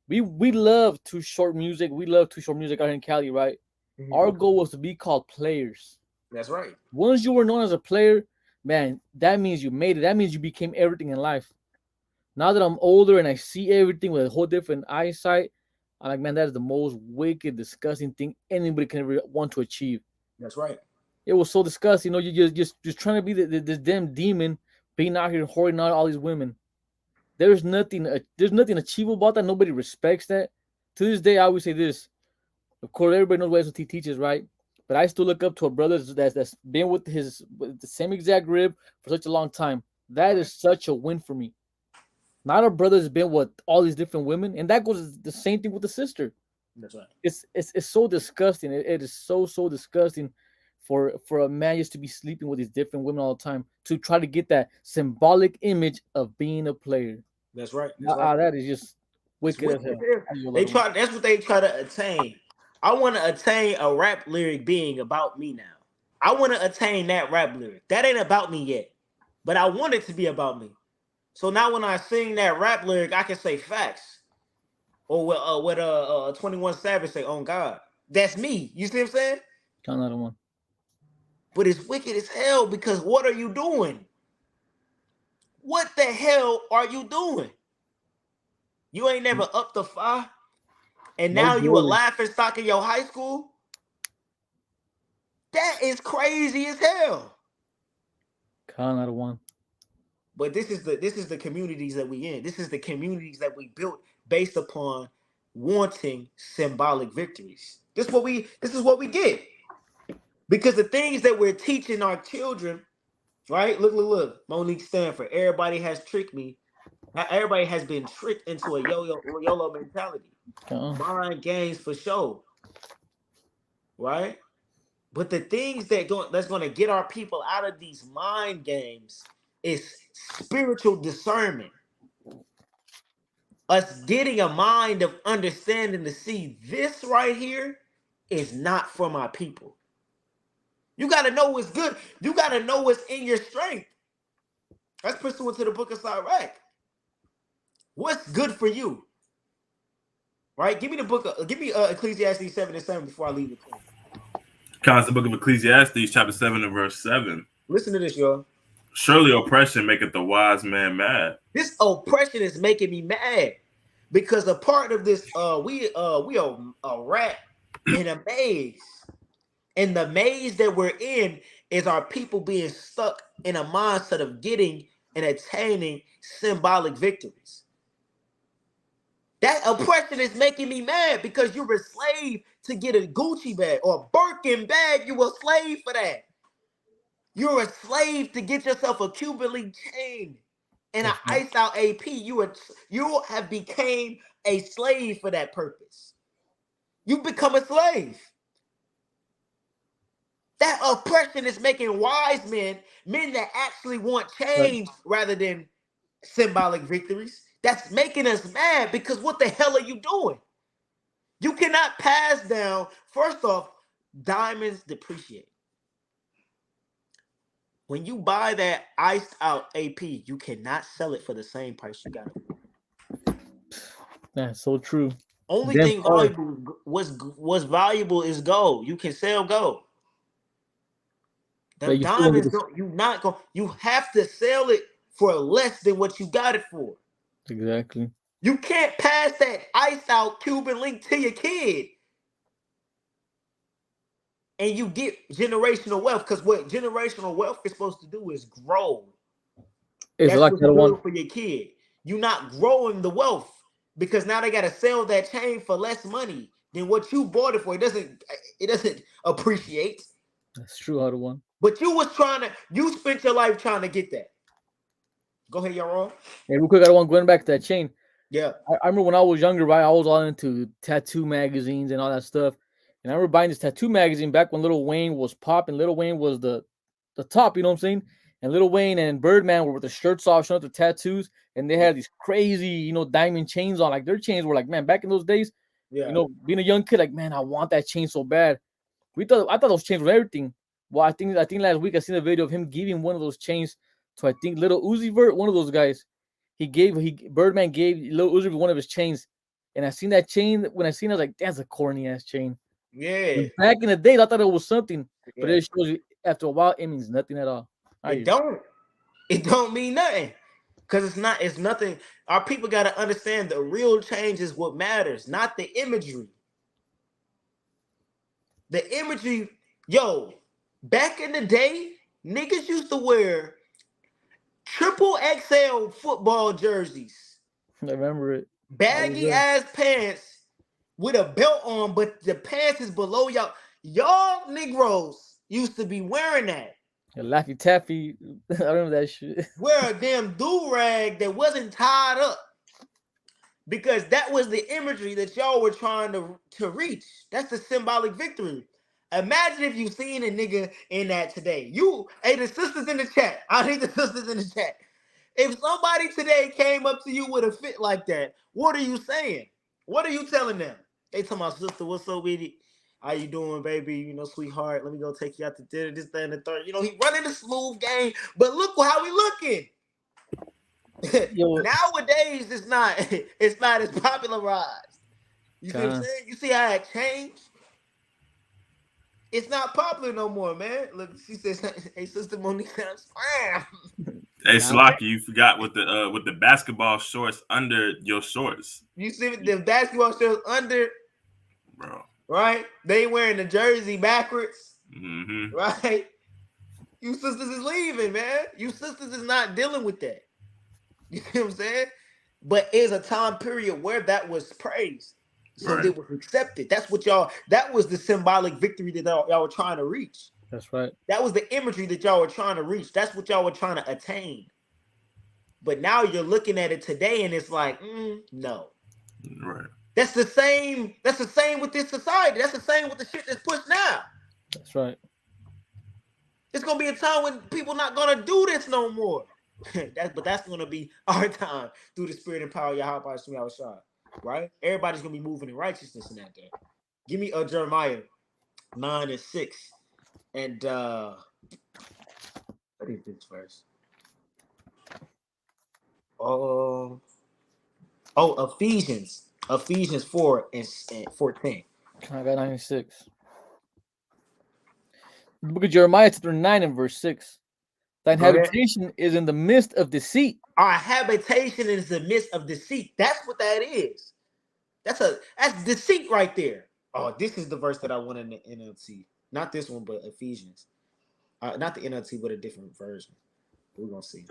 we love Too Short music. We love Too Short music out here in Cali, right? Mm-hmm. Our goal was to be called players. That's right. Once you were known as a player, man, that means you made it. That means you became everything in life. Now that I'm older and I see everything with a whole different eyesight, I'm like, man, that is the most wicked, disgusting thing anybody can ever want to achieve. That's right. It was so disgusting. You just trying to be this damn demon, being out here hoarding out all these women. There's nothing achievable about that. Nobody respects that. To this day, I always say this. Of course, everybody knows what SOT teaches, right? But I still look up to a brother that's been with the same exact rib for such a long time. That is such a win for me. Not a brother that's been with all these different women, and that goes the same thing with the sister. That's right. It's so disgusting. It is so disgusting for a man just to be sleeping with these different women all the time to try to get that symbolic image of being a player. That's right. That is just wicked as hell. That's what they try to attain. I want to attain a rap lyric being about me now. I want to attain that rap lyric. That ain't about me yet, but I want it to be about me. So now when I sing that rap lyric, I can say facts. Or what 21 Savage say, on God. That's me. You see what I'm saying? Another one. But it's wicked as hell because what are you doing? What the hell are you doing? You ain't never up the fire, and now you a laughing stock in your high school? That is crazy as hell. Another one. But this is the communities that we in. This is the communities that we built based upon wanting symbolic victories. This is what we get. Because the things that we're teaching our children, right? Look. Monique Stanford. Everybody has tricked me. Everybody has been tricked into a YOLO mentality. Mind games for sure. Right? But the things that's going to get our people out of these mind games is spiritual discernment. Us getting a mind of understanding to see this right here is not for my people. You got to know what's good. You got to know what's in your strength. That's pursuant to the book of Sirach. What's good for you? Right? Give me Ecclesiastes 7:7 before I leave the point. The book of Ecclesiastes, chapter 7 and verse 7. Listen to this, y'all. Surely oppression maketh the wise man mad. This oppression is making me mad because a part of this, we are a rat in a maze. And the maze that we're in is our people being stuck in a mindset of getting and attaining symbolic victories. That oppression is making me mad because you're a slave to get a Gucci bag or a Birkin bag. You're a slave for that. You're a slave to get yourself a Cuban link chain and an iced out AP. You have became a slave for that purpose. You become a slave. That oppression is making wise men that actually want change rather than symbolic victories. That's making us mad because what the hell are you doing? You cannot pass down. First off, diamonds depreciate. When you buy that iced out AP, you cannot sell it for the same price you got it. That's so true. Only Them thing cars. valuable was valuable is gold. You can sell gold. But Them you still won't get diamonds this. don't. You not going. You have to sell it for less than what you got it for. Exactly. You can't pass that iced out Cuban link to your kid, and you get generational wealth. Because what generational wealth is supposed to do is grow. It's That's like what's that one. good for your kid. You're not growing the wealth because now they got to sell that chain for less money than what you bought it for. It doesn't appreciate. That's true, how the one. But you spent your life trying to get that. Go ahead, y'all. Hey, real quick, I want going back to that chain. Yeah. I remember when I was younger, right? I was all into tattoo magazines and all that stuff. And I remember buying this tattoo magazine back when Lil Wayne was popping. Lil Wayne was the top, you know what I'm saying? And Lil Wayne and Birdman were with the shirts off, showing up the tattoos, and they had these crazy, diamond chains on. Like their chains were like, man, back in those days, Yeah. Being a young kid, like, man, I want that chain so bad. I thought those chains were everything. Well, I think last week I seen a video of him giving one of those chains to I think Little Uzi Vert, one of those guys. Birdman gave Lil Uzi Vert one of his chains, and I seen that chain. When I seen it, I was like, that's a corny ass chain. Yeah. Back in the day, I thought it was something, but Yeah. it shows you after a while it means nothing at all. It don't. It don't mean nothing. Because it's nothing. Our people got to understand the real change is what matters, not the imagery. The imagery, back in the day, niggas used to wear triple XL football jerseys, I remember it. baggy ass pants with a belt on, but the pants is below y'all. Y'all Negroes used to be wearing that. Laffy Taffy. I remember that shit. Wear a damn do-rag that wasn't tied up. Because that was the imagery that y'all were trying to reach. That's the symbolic victory. Imagine if you seen a nigga in that today. The sisters in the chat. I need the sisters in the chat. If somebody today came up to you with a fit like that, what are you saying? What are you telling them? They tell my sister, what's up with it? How you doing, baby? Sweetheart, let me go take you out to dinner, this, that, and the third. He running a smooth game, but look how he looking. Nowadays, it's not as popularized. You see what I'm saying? You see how it changed? It's not popular no more, man. Look, she says, "Hey, Sister Monique, scram." Hey, Slocky, you forgot with the basketball shorts under your shorts. You see the basketball shorts under, bro. Right? They wearing the jersey backwards. Mm-hmm. Right? You sisters is leaving, man. You sisters is not dealing with that. You see what I'm saying? But it's a time period where that was praised. So it was accepted. That was the symbolic victory that y'all were trying to reach. That's right. That was the imagery that y'all were trying to reach. That's what y'all were trying to attain. But now you're looking at it today and it's like, no. Right. That's the same with this society. That's the same with the shit that's pushed now. That's right. It's gonna be a time when people not gonna do this no more. But that's gonna be our time through the spirit and power of Yahweh Shemi Awashai. Right? Everybody's gonna be moving in righteousness in that day. Give me Jeremiah 9:6. And what is this verse? Ephesians 4 and 14. I got 96. The book of Jeremiah chapter 9 and verse 6. Thine habitation is in the midst of deceit. Our habitation is in the midst of deceit. That's what that is. That's deceit right there. Oh, this is the verse that I want in the NLT. Not this one, but Ephesians. Not the NLT, but a different version. We're gonna see.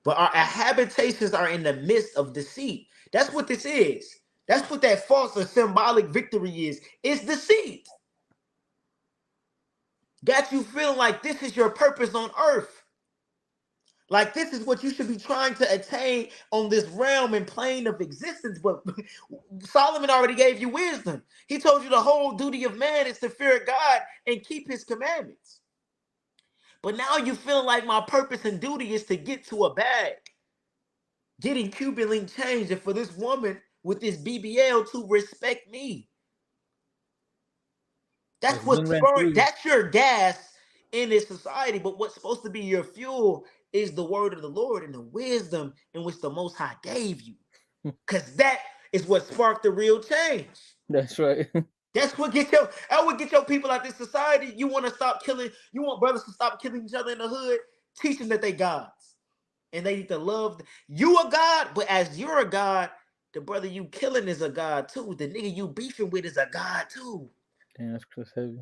But our habitations are in the midst of deceit. That's what this is. That's what that false or symbolic victory is. It's deceit. Got you feeling like this is your purpose on earth. Like this is what you should be trying to attain on this realm and plane of existence. But Solomon already gave you wisdom. He told you the whole duty of man is to fear God and keep his commandments. But now you feel like my purpose and duty is to get to a bag. Getting Cuban link change and for this woman with this BBL to respect me. That's what's spurring. That's your gas in this society. But what's supposed to be your fuel is the word of the Lord and the wisdom in which the Most High gave you. Because that is what sparked the real change. That's right. That would get your people out this society. You want to stop killing, you want brothers to stop killing each other in the hood, teach them that they gods. And they need to love you a god, but as you're a god, the brother you killing is a god too. The nigga you beefing with is a god too. Damn, that's heavy.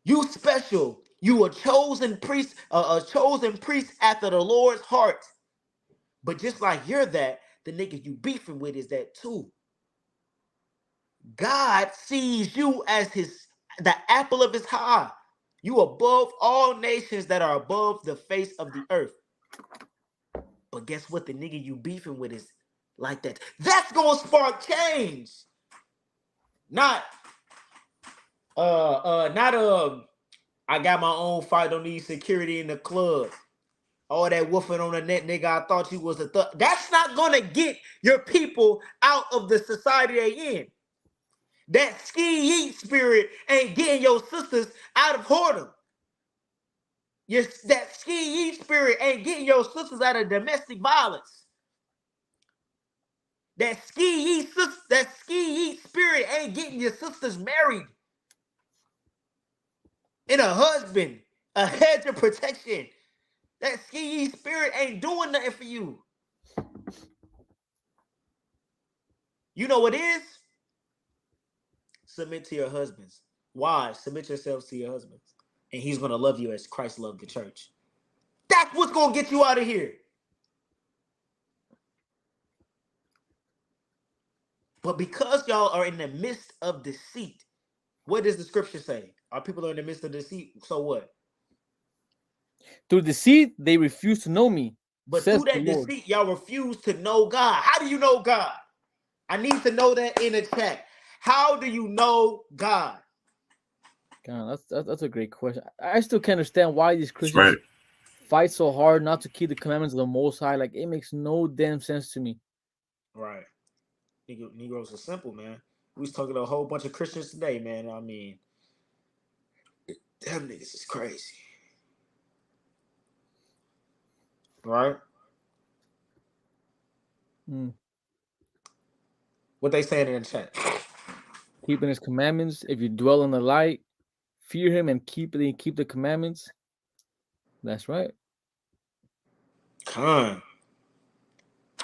You special. You a chosen priest after the Lord's heart. But just like you're that, the nigga you beefing with is that too. God sees you as the apple of his eye. You above all nations that are above the face of the earth. But guess what? The nigga you beefing with is like that. That's gonna spark change. Not I got my own fight, don't need security in the club. All that woofing on the net, nigga, I thought you was a thug. That's not gonna get your people out of the society they in. That ski eat spirit ain't getting your sisters out of whoredom. That ski eat spirit ain't getting your sisters out of domestic violence. That ski eat spirit ain't getting your sisters married. And a husband, a hedge of protection. That ski eat spirit ain't doing nothing for you. You know what it is? Submit to your husbands. Wives, submit yourselves to your husbands. And he's going to love you as Christ loved the church. That's what's going to get you out of here. But because y'all are in the midst of deceit, what does the scripture say? Our people are in the midst of deceit. So what? Through deceit, they refuse to know me. But through that deceit, y'all refuse to know God. How do you know God? I need to know that in the chat. How do you know God? God, that's a great question. I still can't understand why these Christians fight so hard not to keep the commandments of the Most High. Like, it makes no damn sense to me. Right. Negroes are simple, man. We was talking to a whole bunch of Christians today, man. I mean, them niggas is crazy. Right? What they saying in the chat? Keeping his commandments. If you dwell in the light, fear him and keep the commandments. That's right. Con.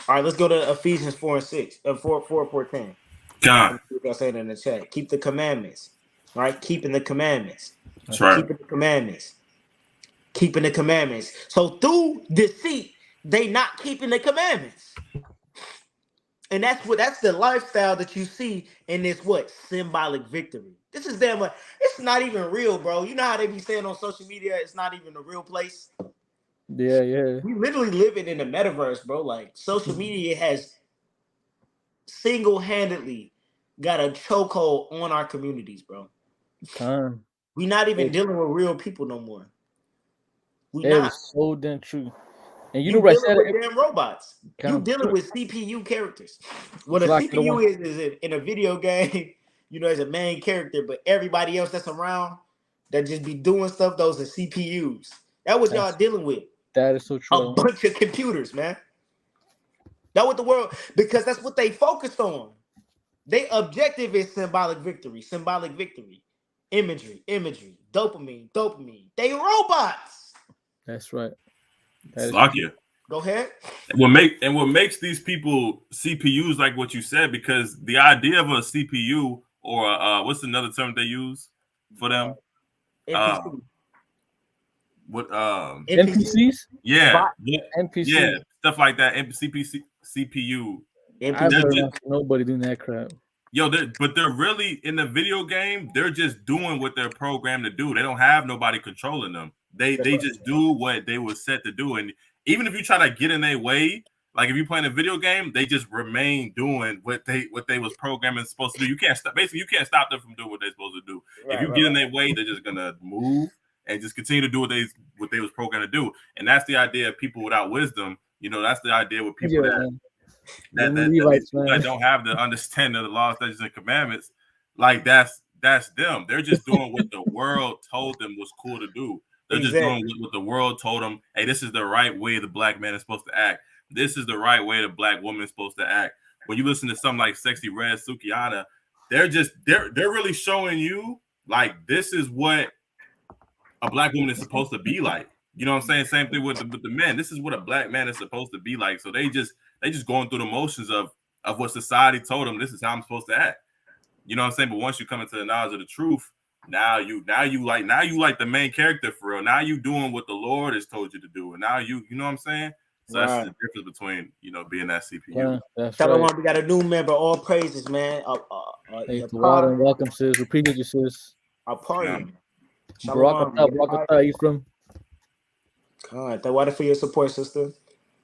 All right, let's go to Ephesians 4:6. 4:10. God. I said in the chat. Keep the commandments. Right? Keeping the commandments. That's right. Keeping the commandments. Keeping the commandments. So through deceit, they not keeping the commandments. And that's the lifestyle that you see in this symbolic victory. This is damn it's not even real, bro. You know how they be saying on social media it's not even a real place? Yeah. We literally live it in the metaverse, bro. Like social media has single-handedly got a chokehold on our communities, bro. We not even dealing with real people no more. We not. It's so damn true. And you know what I said? With damn robots. You dealing with CPU characters. What a CPU is in a video game, you know, as a main character, but everybody else that's around that just be doing stuff, those are CPUs. That's what y'all dealing with. That is so true. A bunch of computers, man. That's what the world, because that's what they focused on. Their objective is symbolic victory, imagery, dopamine. They robots. That's right. Go ahead. What makes these people CPUs like what you said, because the idea of a CPU or what's another term they use for them? NPC. NPCs? Yeah. NPCs. Yeah, stuff like that. CPU. I've heard nobody doing that crap. Yo, but they're really in the video game. They're just doing what they're programmed to do. They don't have nobody controlling them. They just do what they were set to do. And even if you try to get in their way, like if you're playing a video game, they just remain doing what they was programming supposed to do. You can't stop. Basically, you can't stop them from doing what they're supposed to do. If you get in their way, they're just gonna move and just continue to do what they was programmed to do. And that's the idea of people without wisdom. You know, that's the idea with people that don't have the understanding of the laws, statutes, and commandments. Like that's them. They're just doing what the world told them was cool to do. They're just doing what the world told them. Hey, this is the right way the black man is supposed to act. This is the right way the black woman is supposed to act. when you listen to something like Sexy Red, Sukihana, they're really showing you like this is what a black woman is supposed to be like. You know what I'm saying? Same thing with the men. This is what a black man is supposed to be like. So they just going through the motions of what society told them. This is how I'm supposed to act. You know what I'm saying? But once you come into the knowledge of the truth, now you like the main character for real. Now you doing what the Lord has told you to do, and now you know what I'm saying. So that's the difference between being that CPU. Yeah, that's Tell right. we got a new member. All praises, man. Hey, Tawada, welcome, sis. We appreciate you, sis. Our party. Barakatah, where you from? Tawada for your support, sister.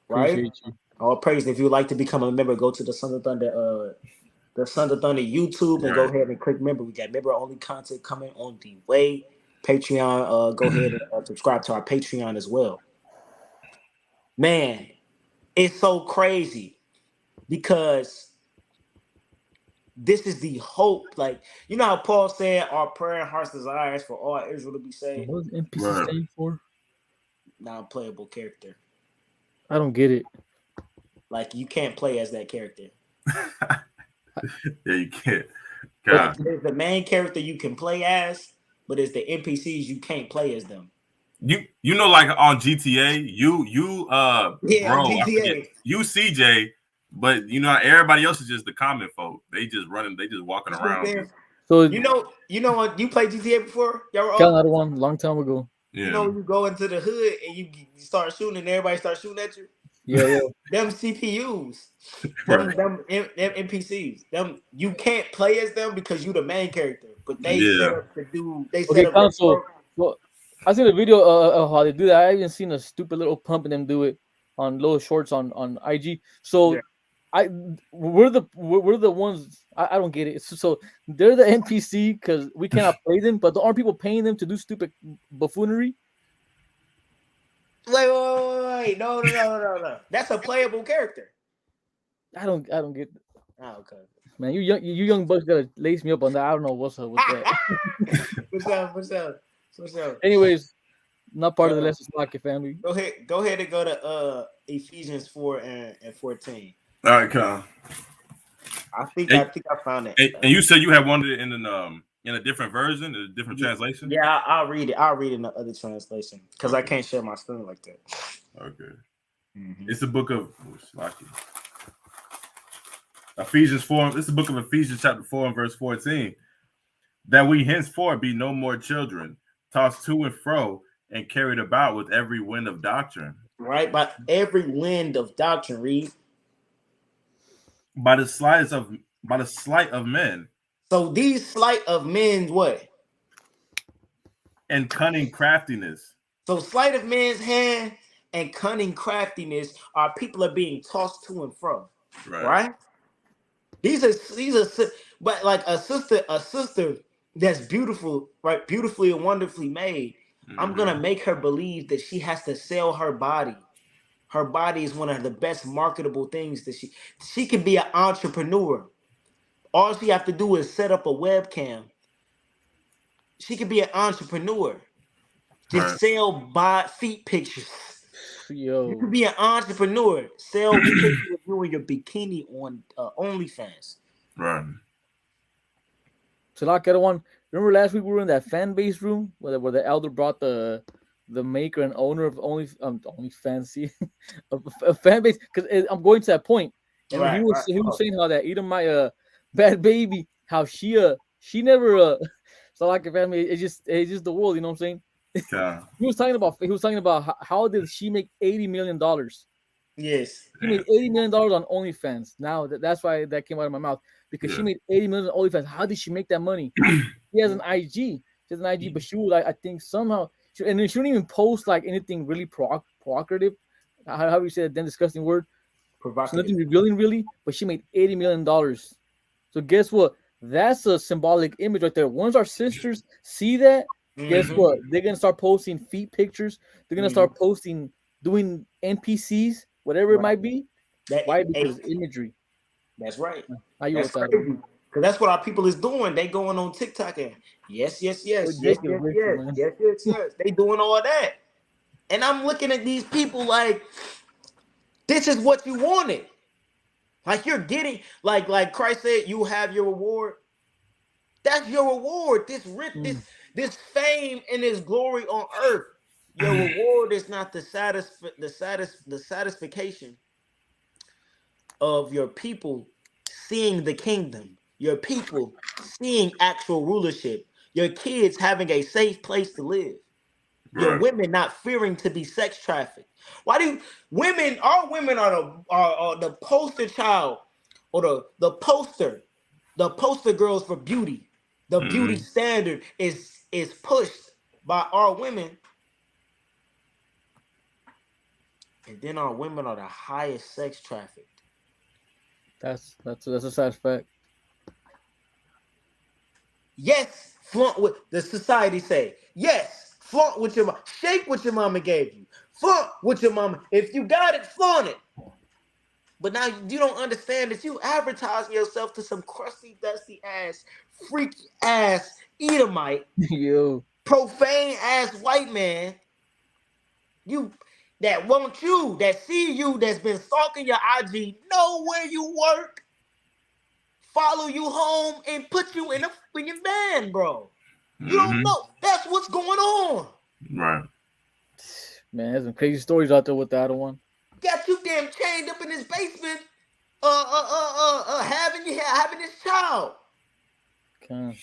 Right? Appreciate you. All praise. If you'd like to become a member, go to the Son of Thunder YouTube and go ahead and click member. We got member only content coming on the way. Patreon, go ahead and subscribe to our Patreon as well. Man, it's so crazy because this is the hope. Like, you know how Paul said, our prayer and heart's desire is for all Israel to be saved. What does NPC stand for? Non-playable character. I don't get it. Like, you can't play as that character. Yeah, you can't. God. There's the main character you can play as, but it's the NPCs you can't play as them. You know, like on GTA, you bro, GTA. You CJ, but you know everybody else is just the common folk. They just running, they just walking around. So you know what? You played GTA before? Y'all were all one long time ago. Yeah. You know, you go into the hood and you start shooting, and everybody starts shooting at you. Yeah. Them CPUs, them NPCs, them you can't play as them because you the main character, but they set up to do. They set up. Council. Well, I seen a video of how they do that. I even seen a stupid little pump in them do it on little shorts on IG. So we're the ones. I don't get it. So they're the NPC because we cannot play them, but aren't people paying them to do stupid buffoonery? Wait. No. That's a playable character. I don't get it. Oh, okay. Man, you young bucks gotta lace me up on that. I don't know what's up with that. What's up? Anyways, not part of the Lesson Pocket family. Go ahead and go to Ephesians 4 and 14. All right, Kyle. I think I found it. And you said you had wanted it in a different version, a different translation? Yeah, I'll read it. I'll read it in the other translation because I can't share my screen like that. Okay. Mm-hmm. It's the book of Ephesians 4. It's the book of Ephesians chapter 4 and verse 14. That we henceforth be no more children, tossed to and fro and carried about with every wind of doctrine. Right, by every wind of doctrine, read. By the sleight of men. So these sleight of men's what? And cunning craftiness. So sleight of men's hand and cunning craftiness are people are being tossed to and fro. Right? These are but like a sister that's beautiful, right? Beautifully and wonderfully made. Mm-hmm. I'm gonna make her believe that she has to sell her body. Her body is one of the best marketable things that she can be an entrepreneur. All she have to do is set up a webcam. She could be an entrepreneur. Just sell feet pictures. Yo. You could be an entrepreneur. Sell pictures of you in your bikini on OnlyFans. Right. So like one. Remember last week we were in that fan base room where the elder brought the maker and owner of OnlyFans, a fan base, because I'm going to that point, and he was saying how that Edomite bad baby, how she never so like a family, it's just the world, you know what I'm saying? Yeah. He was talking about how did she make $80 million? Yes, she made $80 million on OnlyFans. Now that's why that came out of my mouth, because she made $80 million on OnlyFans. How did she make that money? She has an IG. She has an IG, but she would I think somehow. And she wouldn't even post like anything really provocative. How do you say that damn disgusting word? Provocative. So nothing revealing really, but she made $80 million. So guess what? That's a symbolic image right there. Once our sisters see that, guess what? They're gonna start posting feet pictures. They're gonna start posting, doing NPCs, whatever it might be. Why? Because imagery. That's right. That's crazy. Because that's what our people is doing. They going on TikTok and yes. They doing all that. And I'm looking at these people like, this is what you wanted. Like you're getting, like Christ said, you have your reward. That's your reward. This fame and this glory on earth. Your reward is not the satisfaction of your people seeing the kingdom, your people seeing actual rulership, your kids having a safe place to live, your women not fearing to be sex trafficked. Why do women? Our women are the poster child or the poster girls for beauty. The beauty standard is pushed by our women, and then our women are the highest sex trafficked. That's a sad fact. Yes, flaunt what the society say. Yes, flaunt what your mom, shake what your mama gave you. Flaunt what your mama. If you got it, flaunt it. But now you don't understand that you advertising yourself to some crusty, dusty ass, freaky ass Edomite, Yo, profane ass white man. You that want you, that see you, that's been stalking your IG, know where you work, follow you home, and put you in a freaking van, bro. You don't know. That's what's going on. Right. Man, there's some crazy stories out there with the other one. Got you damn chained up in his basement, having this child. Okay.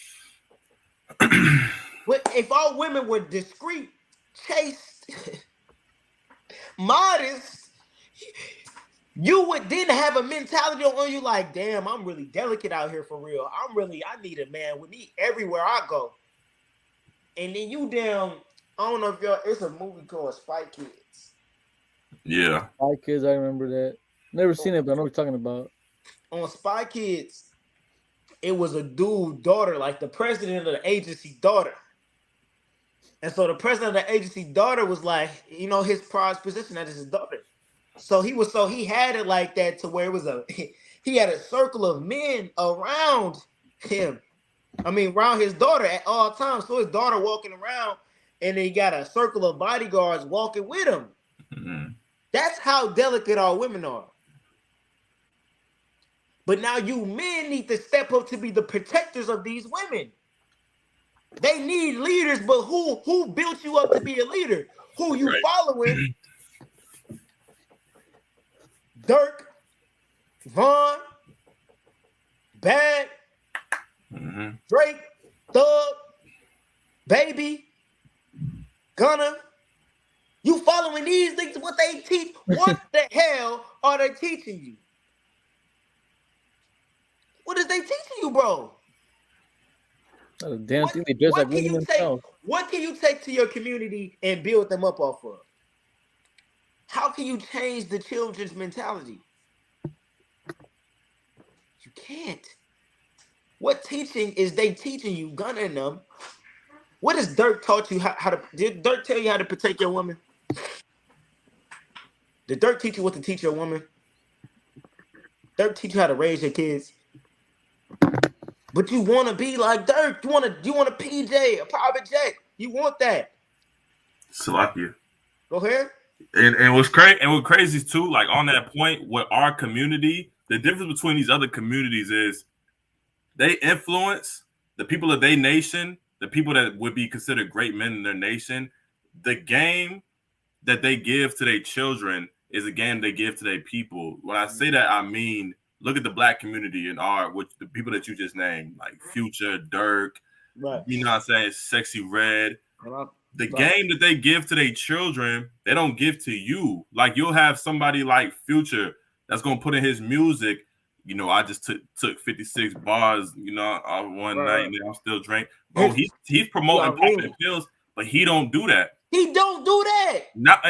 But if all women were discreet, chaste, modest, you would then have a mentality on you like, damn, I'm really delicate out here for real. I need a man with me everywhere I go. And then you damn, I don't know if y'all, it's a movie called Spy Kids. Yeah. Spy Kids, I remember that. Never seen it, but I know what you're talking about. On Spy Kids, it was a dude's daughter, like the president of the agency daughter. And so the president of the agency daughter was like, you know, his prized position, that is his daughter. So he had it like that to where it was he had a circle of men around him. I mean, around his daughter at all times. So his daughter walking around, and then he got a circle of bodyguards walking with him. Mm-hmm. That's how delicate our women are. But now you men need to step up to be the protectors of these women. They need leaders, but who built you up to be a leader? Who you following? Dirk, Vaughn, Bad, Drake, Thug, Baby, Gunna. You following these things, what they teach? What the hell are they teaching you? What is they teaching you, bro? That's a damn thing. They dress like women themselves. What can you take to your community and build them up off of? How can you change the children's mentality? You can't. What teaching is they teaching you, gunning them? What has Dirk taught you how to? Did Dirk tell you how to protect your woman? Did Dirk teach you what to teach your woman? Dirk teach you how to raise your kids? But you want to be like Dirk. You want a PJ, a private jet. You want that. Salakia. Go ahead. And what's crazy too, like on that point, with our community, the difference between these other communities is they influence the people of their nation, the people that would be considered great men in their nation. The game that they give to their children is a game they give to their people. When I say that, I mean, look at the black community and which the people that you just named, like Future, Dirk, right? You know what I'm saying, Sexy Red. The game that they give to their children, they don't give to you. Like you'll have somebody like Future that's gonna put in his music. You know, I just took 56 bars. You know, one night and I'm still drinking. Bro, he's promoting popping pills, but he don't do that. He don't do that.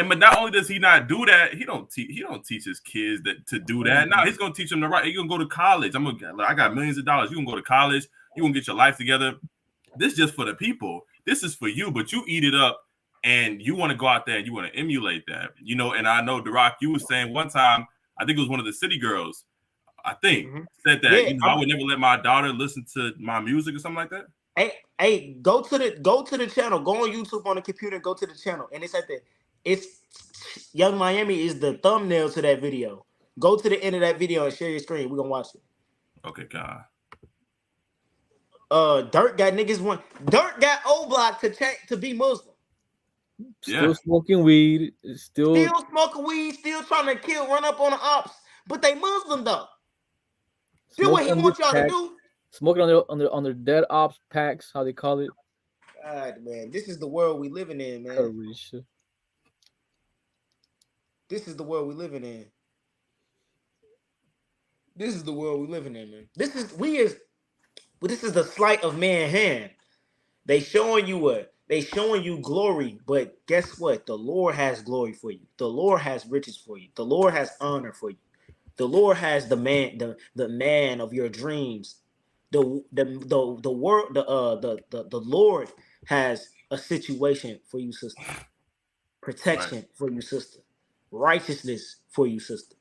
But not only does he not do that, he don't teach his kids to do that. No, he's gonna teach them the right. You're gonna go to college. I got millions of dollars. You can go to college. You gonna get your life together. This is just for the people. This is for you, but you eat it up and you want to go out there and you want to emulate that, you know. And I know, DeRock, you were saying one time, I think it was one of the city girls, I think, said that I would never let my daughter listen to my music or something like that. Hey, go to the channel. Go on YouTube on the computer. Go to the channel, and it's Young Miami is the thumbnail to that video. Go to the end of that video and share your screen. We're gonna watch it. Okay, God. Dirt got niggas want. Dirt got O Block to be Muslim. Still smoking weed. Still smoking weed. Still trying to run up on the ops. But they Muslim though. Do what he wants y'all to do. Smoking on their dead ops packs, how they call it. God, man, this is the world we living in, man. This is the world we living in. This is the world we living in, man. This is the sleight of man's hand. They showing you what? They showing you glory, but guess what? The Lord has glory for you. The Lord has riches for you. The Lord has honor for you. The Lord has the man of your dreams. The Lord has a situation for you, sister. Protection for you, sister. Righteousness for you, sister.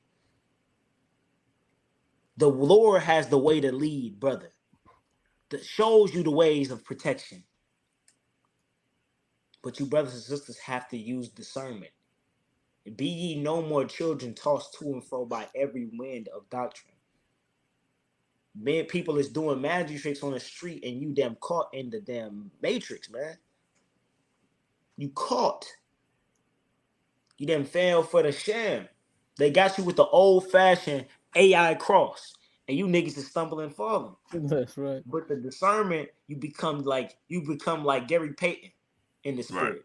The Lord has the way to lead, brother. That shows you the ways of protection. But you brothers and sisters have to use discernment. Be ye no more children tossed to and fro by every wind of doctrine. Man, people is doing magic tricks on the street and you damn caught in the damn matrix, man. You caught. You damn fell for the sham. They got you with the old-fashioned AI cross. And you niggas is stumbling and falling. That's right. But the discernment, you become like Gary Payton in the spirit. Right.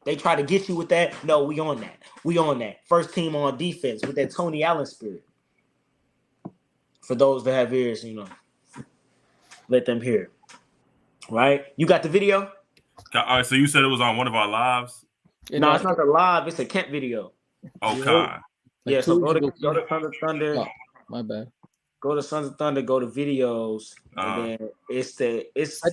They try to get you with that. No, we on that. We on that. First team on defense with that Tony Allen spirit. For those that have ears, let them hear. Right? You got the video? All right, so you said it was on one of our lives? No, it's not the live. It's a Kent video. Okay. Yeah, so go to Sons of Thunder. Oh, my bad. Go to Sons of Thunder. Go to videos, and then it's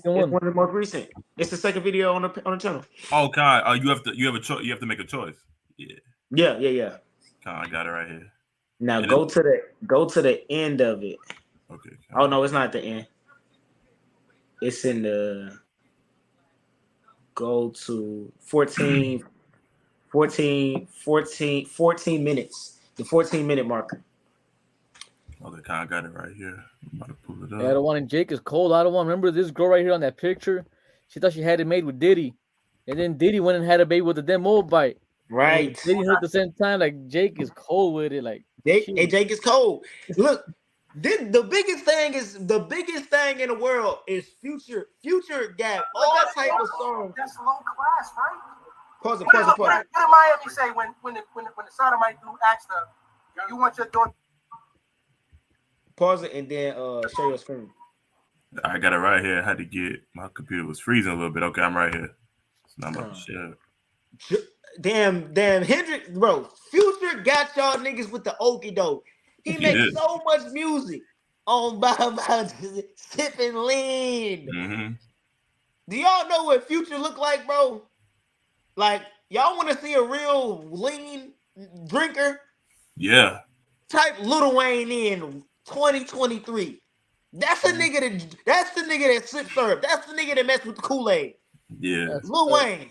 one of the most recent. It's the second video on the channel. Okay. You have to make a choice. Yeah. Yeah. Okay, I got it right here. Now and go to the end of it. Okay. Oh no, it's not the end. It's in the go to 14 minutes. The 14-minute marker. Okay, I got it right here. I'm about to pull it up. Yeah, I don't want it. Jake is cold. I don't want. Remember this girl right here on that picture? She thought she had it made with Diddy, and then Diddy went and had a baby with the demo bite. Right. Diddy at the same time. Like Jake is cold with it. Like Jake is cold. Look, the biggest thing in the world is Future Gap. All type of songs. That's low class, right? Pause it. What did Miami say when the sodomite dude asked her, "You want your daughter?" Pause it and then show your screen. I got it right here. I had to get my computer was freezing a little bit. Okay, I'm right here. So I'm about to share. Damn, Hendrix, bro. Future got y'all niggas with the okie doke. He makes so much music on by sipping lean. Mm-hmm. Do y'all know what Future look like, bro? Like, y'all want to see a real lean drinker? Yeah. Type Lil Wayne in 2023. That's the nigga that sip syrup. That's the nigga that messed with the Kool-Aid. Yeah. Lil Wayne.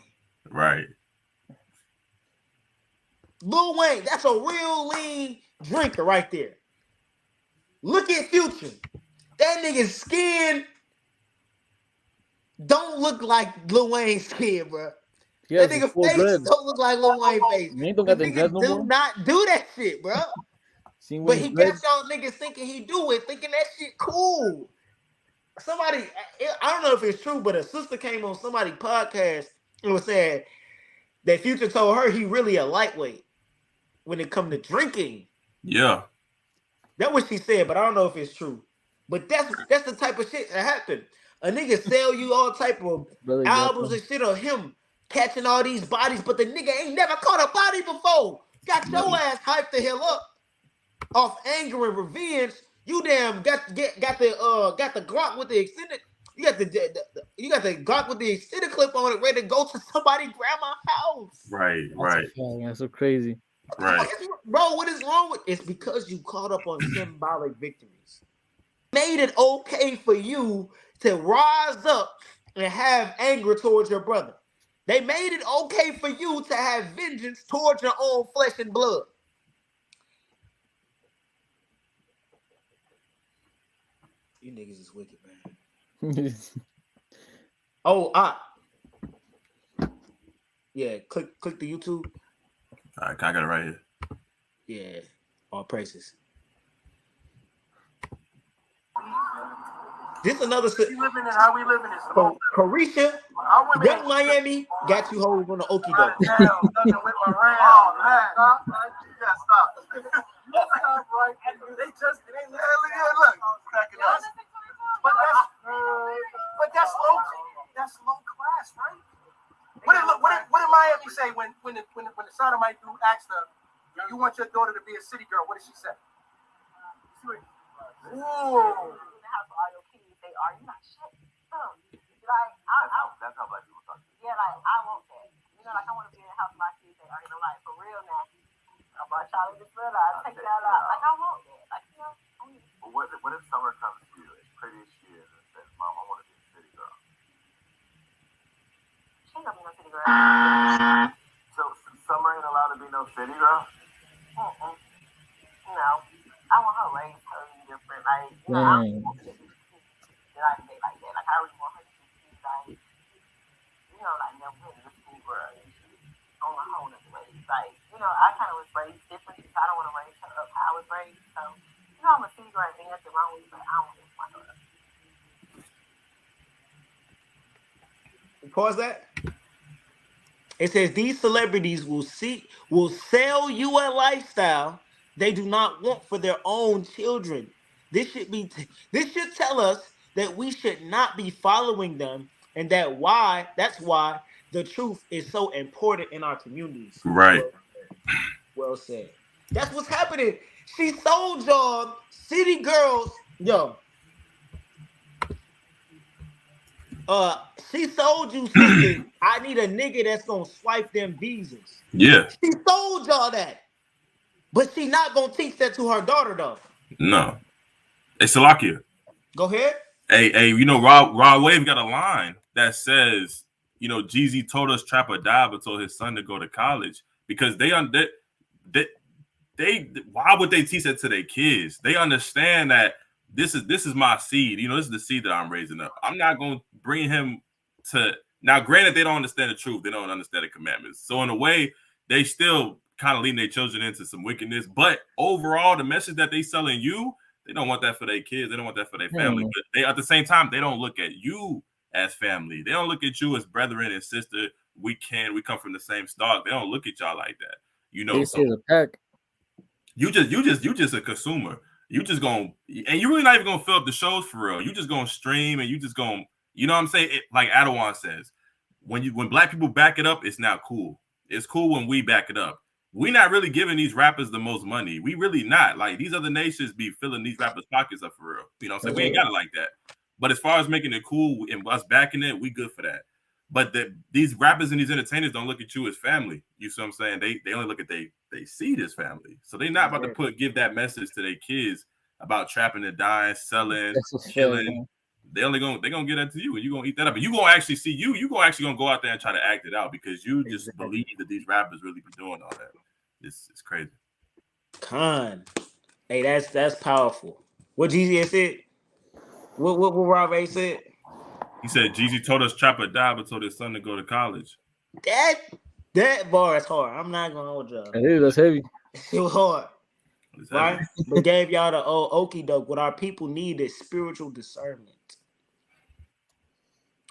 Right. Lil Wayne, that's a real lean drinker right there. Look at Future. That nigga's skin don't look like Lil Wayne's skin, bro. Yeah, that nigga face don't look like Lil Wayne's face. Do not do that shit, bro. But he got y'all niggas thinking he do it, thinking that shit cool. Somebody, I don't know if it's true, but a sister came on somebody's podcast and was saying that Future told her he really a lightweight when it come to drinking. Yeah. That's what she said, but I don't know if it's true. But that's the type of shit that happened. A nigga sell you all type of albums and shit of him catching all these bodies, but the nigga ain't never caught a body before. Got your ass hyped the hell up off anger and revenge. You damn got the Glock with the extended. You got the Glock with the extended clip on it, ready to go to somebody's grandma's house. Right. That's so crazy. Right. Bro, what is wrong with it's because you caught up on symbolic victories. Made it okay for you to rise up and have anger towards your brother. They made it okay for you to have vengeance towards your own flesh and blood. You niggas is wicked, man. Oh, yeah. Click the YouTube. All right, I got it right here. Yeah, all praises. This another. We living in how we living is. So, Carisha, Young Miami got you hoes on the okie doke. With my round. Stop. Yeah, stop. Stop right. They just look. Cracking up. But that's low. That's low class, right? What did Miami say when the sodomite dude asked her, "You want your daughter to be a city girl?" What did she say? Ooh. They are, you not shit. Like, that's how black people talk. Yeah, like, I want that. You know, like, I want to be in the house with my kids. They are, you know, like, for real now. I brought Charlie this brother. I take that out. Like, I want that. Like, you know. But what if Summer comes to you as pretty as she is and says, Mom, I want to be a city girl? She ain't gonna be no city girl. So, Summer ain't allowed to be no city girl? No. I want her raised totally different. Like, you know, I don't want to like that. Like, I really want her to be like, you know, like, never been in a school girl on a whole other way. Like, you know, I kind of was raised different, so I don't want to raise her up how I was raised. So, you know, I'm a city girl and there's nothing wrong with it, but I don't want to my daughter. Pause that. It says these celebrities will sell you a lifestyle they do not want for their own children. This should tell us that we should not be following them, and that's why the truth is so important in our communities. Right. Well said. That's what's happening. She sold y'all city girls. Yo. She sold you, sister. I need a nigga that's gonna swipe them visas. Yeah. She sold y'all that. But she not gonna teach that to her daughter, though. No. Hey, Salakia. Go ahead. Hey, you know, Rod Wave got a line that says, you know, Jeezy told us trap or die, but told his son to go to college because they why would they teach that to their kids? They understand that this is my seed. You know, this is the seed that I'm raising up. I'm not going to bring him to now. Granted, they don't understand the truth. They don't understand the commandments. So in a way, they still kind of leading their children into some wickedness. But overall, the message that they selling you, they don't want that for their kids. They don't want that for their family. But they, at the same time, they don't look at you as family. They don't look at you as brethren and sister. We come from the same stock. They don't look at y'all like that. You know, so you just a consumer. You just gonna, and you really not even gonna fill up the shows for real. You just gonna stream and you just gonna, you know what I'm saying? Like Adawan says, when black people back it up, it's not cool. It's cool when we back it up. We're not really giving these rappers the most money. We really not. Like these other nations be filling these rappers' pockets up for real. You know what I'm saying? We ain't got it like that. But as far as making it cool and us backing it, we good for that. But these rappers and these entertainers don't look at you as family. You see what I'm saying? They only look at they seed as family. So they're not about to give that message to their kids about trapping and dying, selling, killing. They're gonna get that to you, and you're gonna eat that up. And you gonna actually see you gonna go out there and try to act it out because you just believe that these rappers really be doing all that. It's crazy. Hey, that's powerful. What Jeezy said? What Rob A said? He said Jeezy told us trap or die, but told his son to go to college. That bar is hard. I'm not gonna hold y'all. That's heavy. It was hard. Right? But gave y'all the old okie doke. What our people need is spiritual discernment.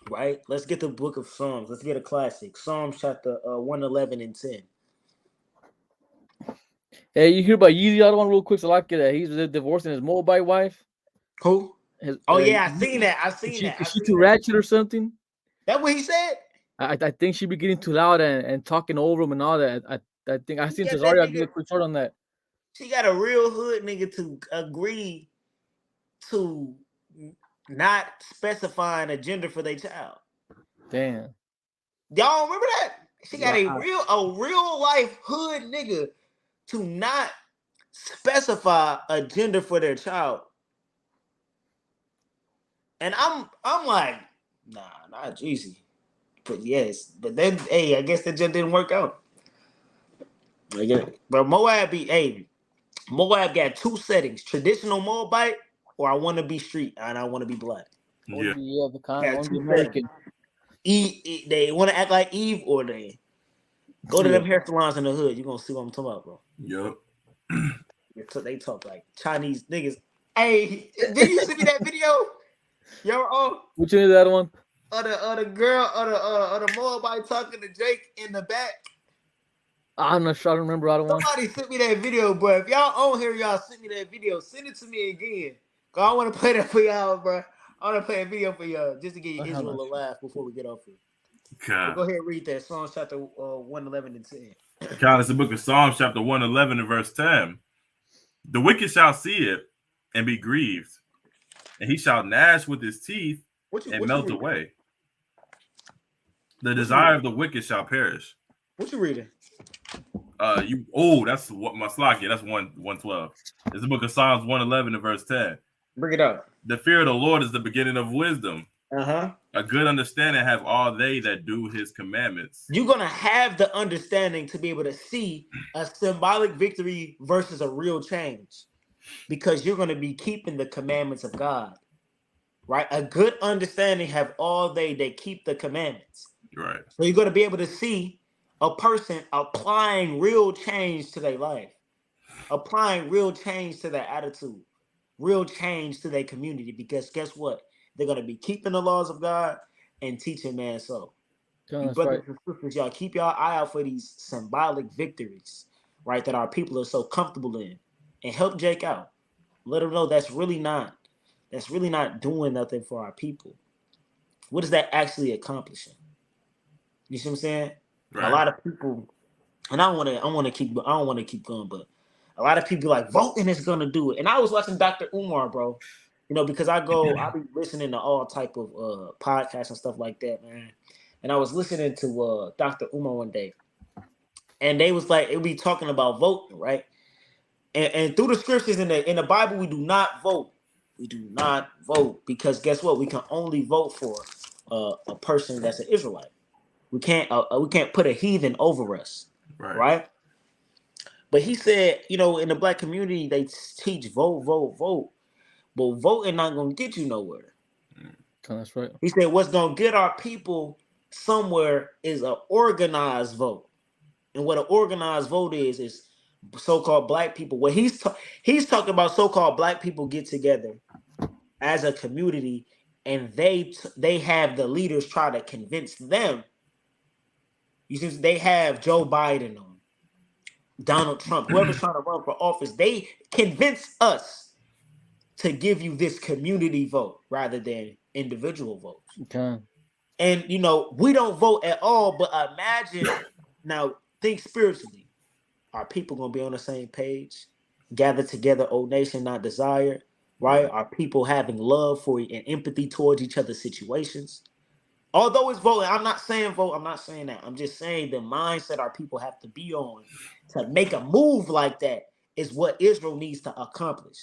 Right? Let's get the book of Psalms. Let's get a classic. Psalms chapter 111 and 10. Hey, you hear about Yeezy other one real quick? So I get that he's divorcing his Moabite wife. Who? I seen that. I seen that. Is she too ratchet or something? That what he said? I think she be getting too loud and talking over him and all that. I think I seen Cesario. I'll give a quick short on that. She got a real hood nigga to agree to not specifying a gender for their child. Damn. Y'all remember that? She got a real life hood nigga to not specify a gender for their child. And I'm like, nah, not Jeezy. But yes, but then hey, I guess that just didn't work out. But Moab got two settings: traditional Moabite or I want to be street and I want to be black. Yeah. Yeah, the kind. I Got want to be two American. They want to act like Eve, or they go to them hair salons in the hood. You're gonna see what I'm talking about, bro. Yep. They talk like Chinese niggas. Hey, did you see me that video? Yo, Which one is that one? The girl, the Moabite talking to Jake in the back. I'm not sure. I don't remember. I don't want. Somebody sent me that video, bro. If y'all on here, y'all send me that video. Send it to me again. Cause I want to play that for y'all, bro. I want to play a video for y'all just to give Israel a laugh before we get off here. So go ahead and read that. Psalms chapter 111 and 10. God, it's the book of Psalms chapter 111 and verse 10. The wicked shall see it and be grieved, and he shall gnash with his teeth and melt away. The desire of the wicked shall perish. What you reading? That's what my slot. That's 112. It's the book of Psalms 111 and verse 10. Bring it up. The fear of the Lord is the beginning of wisdom. A good understanding have all they that do his commandments. You're gonna have the understanding to be able to see a symbolic victory versus a real change, because you're gonna be keeping the commandments of God, right? A good understanding have all they that keep the commandments, right? So you're gonna be able to see a person applying real change to their life, applying real change to their attitude, real change to their community, because guess what? They're going to be keeping the laws of God and teaching man so. You brothers and sisters, y'all keep y'all eye out for these symbolic victories, right, that our people are so comfortable in, and help Jake out. Let him know that's really not doing nothing for our people. What is that actually accomplishing? You see what I'm saying? Right. A lot of people, and I don't want to keep going, but a lot of people like voting is gonna do it. And I was watching Dr. Umar, bro. You know, because I be listening to all type of podcasts and stuff like that, man. And I was listening to Dr. Umar one day, and they was like, it be talking about voting, right? And through the scriptures in the Bible, we do not vote. We do not vote, because guess what? We can only vote for a person that's an Israelite. We can't put a heathen over us, right? But he said, you know, in the black community, they teach vote, vote, vote. But voting not going to get you nowhere. That's right. He said what's going to get our people somewhere is an organized vote. And what an organized vote is so-called black people. What he's talking about, so-called black people get together as a community, and they have the leaders try to convince them. You see, they have Joe Biden on, Donald Trump, whoever's trying to run for office, they convince us to give you this community vote rather than individual votes. Okay. And, you know, we don't vote at all, but imagine, now think spiritually. Are people going to be on the same page? Gather together, O nation, not desired, right? Are people having love for and empathy towards each other's situations? Although it's voting, I'm not saying vote, I'm not saying that. I'm just saying the mindset our people have to be on to make a move like that is what Israel needs to accomplish.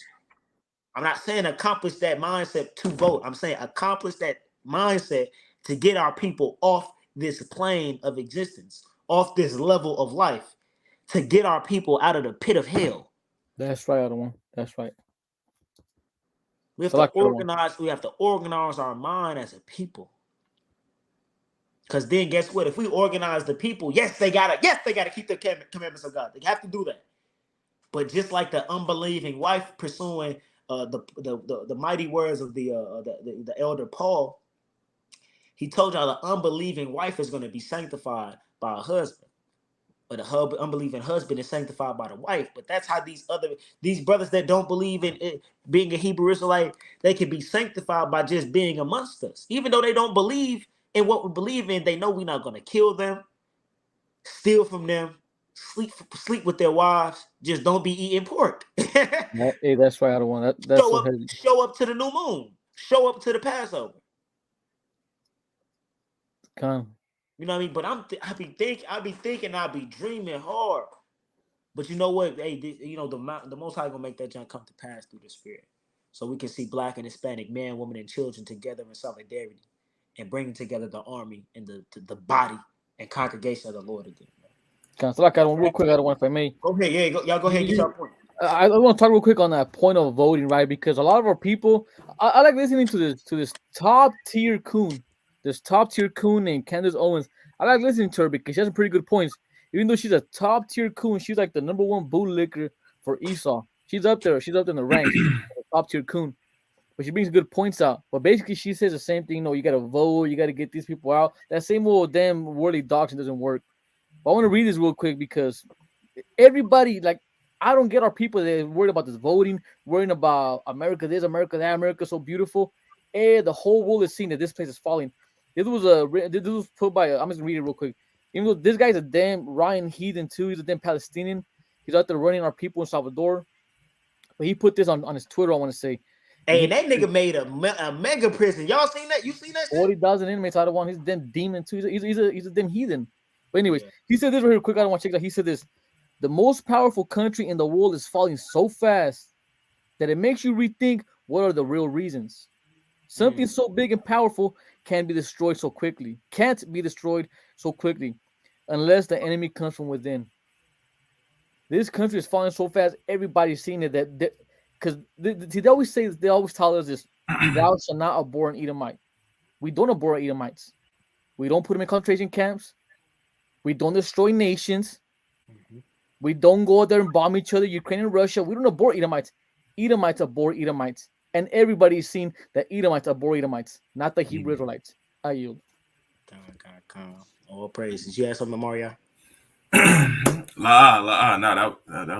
I'm not saying accomplish that mindset to vote. I'm saying accomplish that mindset to get our people off this plane of existence, off this level of life, to get our people out of the pit of hell. That's right, Adam. That's right. We have to organize. We have to organize our mind as a people. Because then, guess what? If we organize the people, yes, they gotta keep the commandments of God. They have to do that. But just like the unbelieving wife pursuing the mighty words of the elder Paul, he told y'all the unbelieving wife is going to be sanctified by a husband, but the unbelieving husband is sanctified by the wife. But that's how these brothers that don't believe in it, being a Hebrew Israelite, they can be sanctified by just being amongst us, even though they don't believe in what we believe in. They know we're not going to kill them, steal from them, sleep with their wives. Just don't be eating pork. Hey, that's right. I don't want that. Show up to the new moon. Show up to the Passover. Come. You know what I mean? But I be thinking, I be dreaming hard. But you know what? Hey, you know the Most High gonna make that junk come to pass through the Spirit, so we can see Black and Hispanic men, women, and children together in solidarity, and bringing together the army and the body and congregation of the Lord again. So like I don't real quick. I don't want if I may. Go ahead, y'all go ahead and get your point. I want to talk real quick on that point of voting, right? Because a lot of our people, I like listening to this top tier coon, named Candace Owens. I like listening to her because she has some pretty good points. Even though she's a top tier coon, she's like the number one bootlicker for Esau. She's up there. She's up in the ranks, top tier coon. But she brings good points out. But basically, she says the same thing. You know, you got to vote. You got to get these people out. That same old damn worldly doctrine doesn't work. But I want to read this real quick because everybody, like, I don't get our people that are worried about this voting, worrying about America this, America that, America so beautiful. And the whole world is seeing that this place is falling. This was put by, I'm just gonna read it real quick. Even though this guy's a damn Ryan heathen too, he's a damn Palestinian. He's out there running our people in Salvador. But he put this on his Twitter, I want to say. Hey, that nigga made a mega prison. Y'all seen that? You seen that shit? 40,000 inmates out of one. He's a damn demon too. He's a damn heathen. But anyways, he said this right here quick. I don't want to check that. He said this. The most powerful country in the world is falling so fast that it makes you rethink what are the real reasons. Something so big and powerful can't be destroyed so quickly. Can't be destroyed so quickly unless the enemy comes from within. This country is falling so fast. Everybody's seeing it. Because they always tell us this: "Thou shalt not abhor an Edomite." We don't abhor Edomites. We don't put them in concentration camps. We don't destroy nations. We don't go out there and bomb each other, Ukraine and Russia. We don't abhor Edomites. Edomites abhor Edomites. And everybody's seen that Edomites abhor Edomites, not the Hebrew Israelites. I yield. Come. All praises. You had something, Mario? Nah, that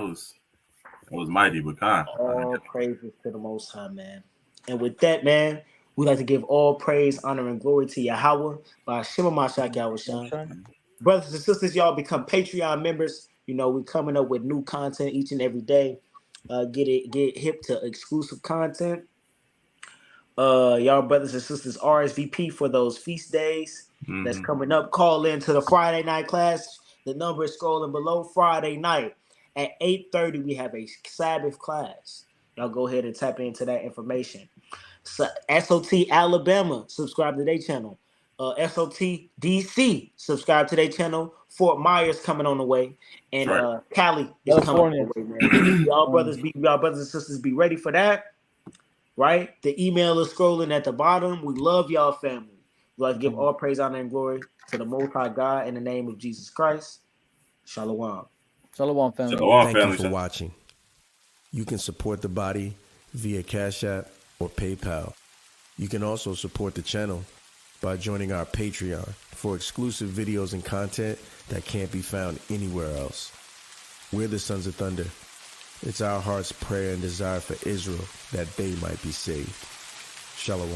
was mighty, but all praises to the Most High, man. And with that, man, we like to give all praise, honor, and glory to Yahweh by Shema Mashak Yahushua. Brothers and sisters, y'all become Patreon members. You know, we're coming up with new content each and every day. Get hip to exclusive content. Y'all brothers and sisters, RSVP for those feast days that's coming up. Call in to the Friday night class. The number is scrolling below. Friday night at 8:30, we have a Sabbath class. Y'all go ahead and tap into that information. So, SOT Alabama, subscribe to their channel. SOT DC, subscribe to their channel. Fort Myers coming on the way, and Cali is coming on the way, man. Y'all brothers and sisters, be ready for that. Right? The email is scrolling at the bottom. We love y'all, family. We like to give all praise, honor, and glory to the Most High God in the name of Jesus Christ. Shalom. Shalom, family. Thank you for watching. You can support the body via Cash App or PayPal. You can also support the channel by joining our Patreon for exclusive videos and content that can't be found anywhere else. We're the Sons of Thunder. It's our heart's prayer and desire for Israel that they might be saved. Shalom.